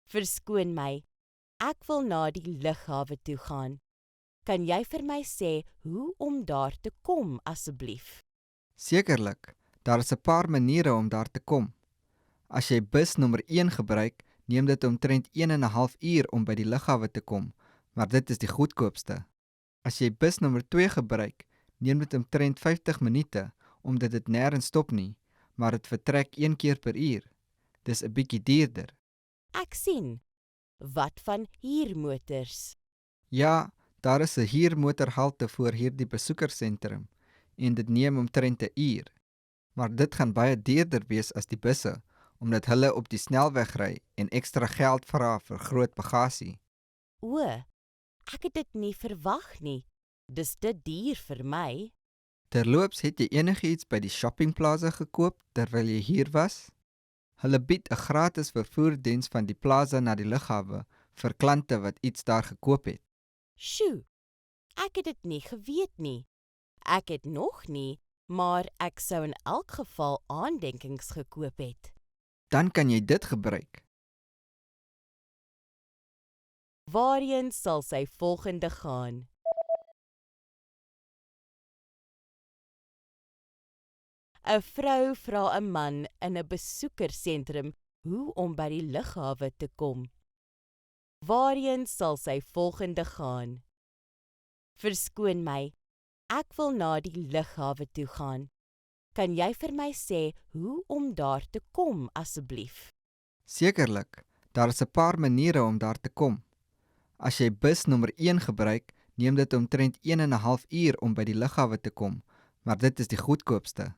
S7: Verskoon my, ek wil na die lughawe toe gaan. Kan jy vir my sê hoe om daar te kom, asseblief?
S8: Sekerlik, daar is 'n paar maniere om daar te kom. As jy bus nommer 1 gebruik, neem dit omtrent 1 en 'n half uur om by die lughawe te kom, maar dit is die goedkoopste. As jy bus nommer 2 gebruik, neem dit omtrent 50 minute, omdat dit nêrens stop nie, maar dit vertrek 1 keer per uur. Dis 'n bietjie duurder.
S7: Ek sien. Wat van huurmotors?
S8: Ja, daar is 'n huurmotorhalte voor hierdie besoekersentrum en dit neem omtrent 'n uur. Maar dit gaan baie duurder wees as die busse, omdat hulle op die snelweg ry en ekstra geld vra vir groot bagasie.
S7: O, ek het dit nie verwag nie. Dis te duur vir my.
S8: Terloops, het jy enigiets by die shoppingplaza gekoop terwyl jy hier was? Hulle bied 'n gratis vervoerdiens van die plaza na die lughawe vir klante wat iets daar gekoop het.
S7: Sjoe, ek het dit nie geweet nie. Ek het nog nie, maar ek sou in elk geval aandenkings gekoop het.
S8: Dan kan jy dit gebruik.
S7: Waarheen sal sy volgende gaan? 'n Vrou vra 'n man in 'n besoekersentrum hoe om by die lughawe te kom. Waarheen sal sy volgende gaan? Verskoon my, ek wil na die lughawe toe gaan. Kan jy vir my sê hoe om daar te kom, asseblief?
S8: Sekerlik, daar is 'n paar maniere om daar te kom. As jy bus nommer 1 gebruik, neem dit omtrent 1 en 'n half uur om by die lughawe te kom, maar dit is die goedkoopste.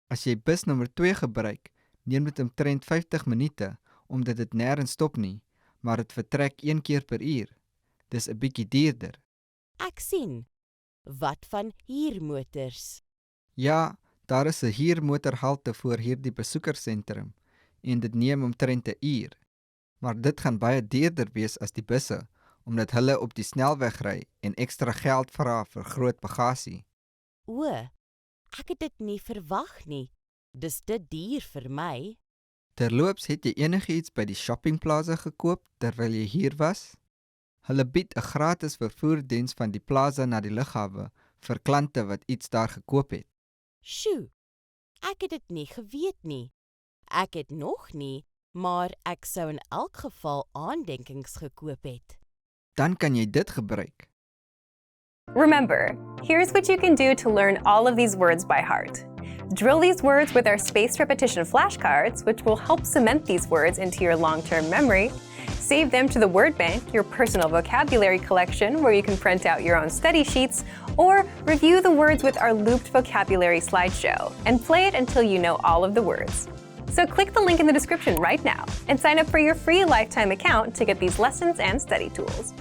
S8: As jy bus nommer 2 gebruik, neem dit omtrent 50 minute, omdat dit nêrens stop nie, maar dit vertrek 1 keer per uur. Dis 'n bietjie duurder.
S7: Ek sien. Wat van huurmotors?
S8: Ja, daar is 'n huurmotorhalte voor hierdie besoekersentrum en dit neem omtrent 'n uur. Maar dit gaan baie duurder wees as die busse, omdat hulle op die snelweg ry en ekstra geld vra vir groot bagasie.
S7: O, ek het dit nie verwag nie. Dis te duur vir my.
S8: Terloops, het jy enigiets by die shoppingplaza gekoop terwyl jy hier was? Hulle bied 'n gratis vervoerdiens van die plaza na die lughawe vir klante wat iets daar gekoop het.
S7: Sjoe, ek het dit nie geweet nie. Ek het nog nie, maar ek sou in elk geval aandenkings gekoop het.
S8: Dan kan jy dit gebruik.
S1: Remember, here's what you can do to learn all of these words by heart. Drill these words with our spaced repetition flashcards, which will help cement these words into your long-term memory. Save them to the word bank, your personal vocabulary collection, where you can print out your own study sheets, or review the words with our looped vocabulary slideshow, and play it until you know all of the words. So click the link in the description right now and sign up for your free lifetime account to get these lessons and study tools.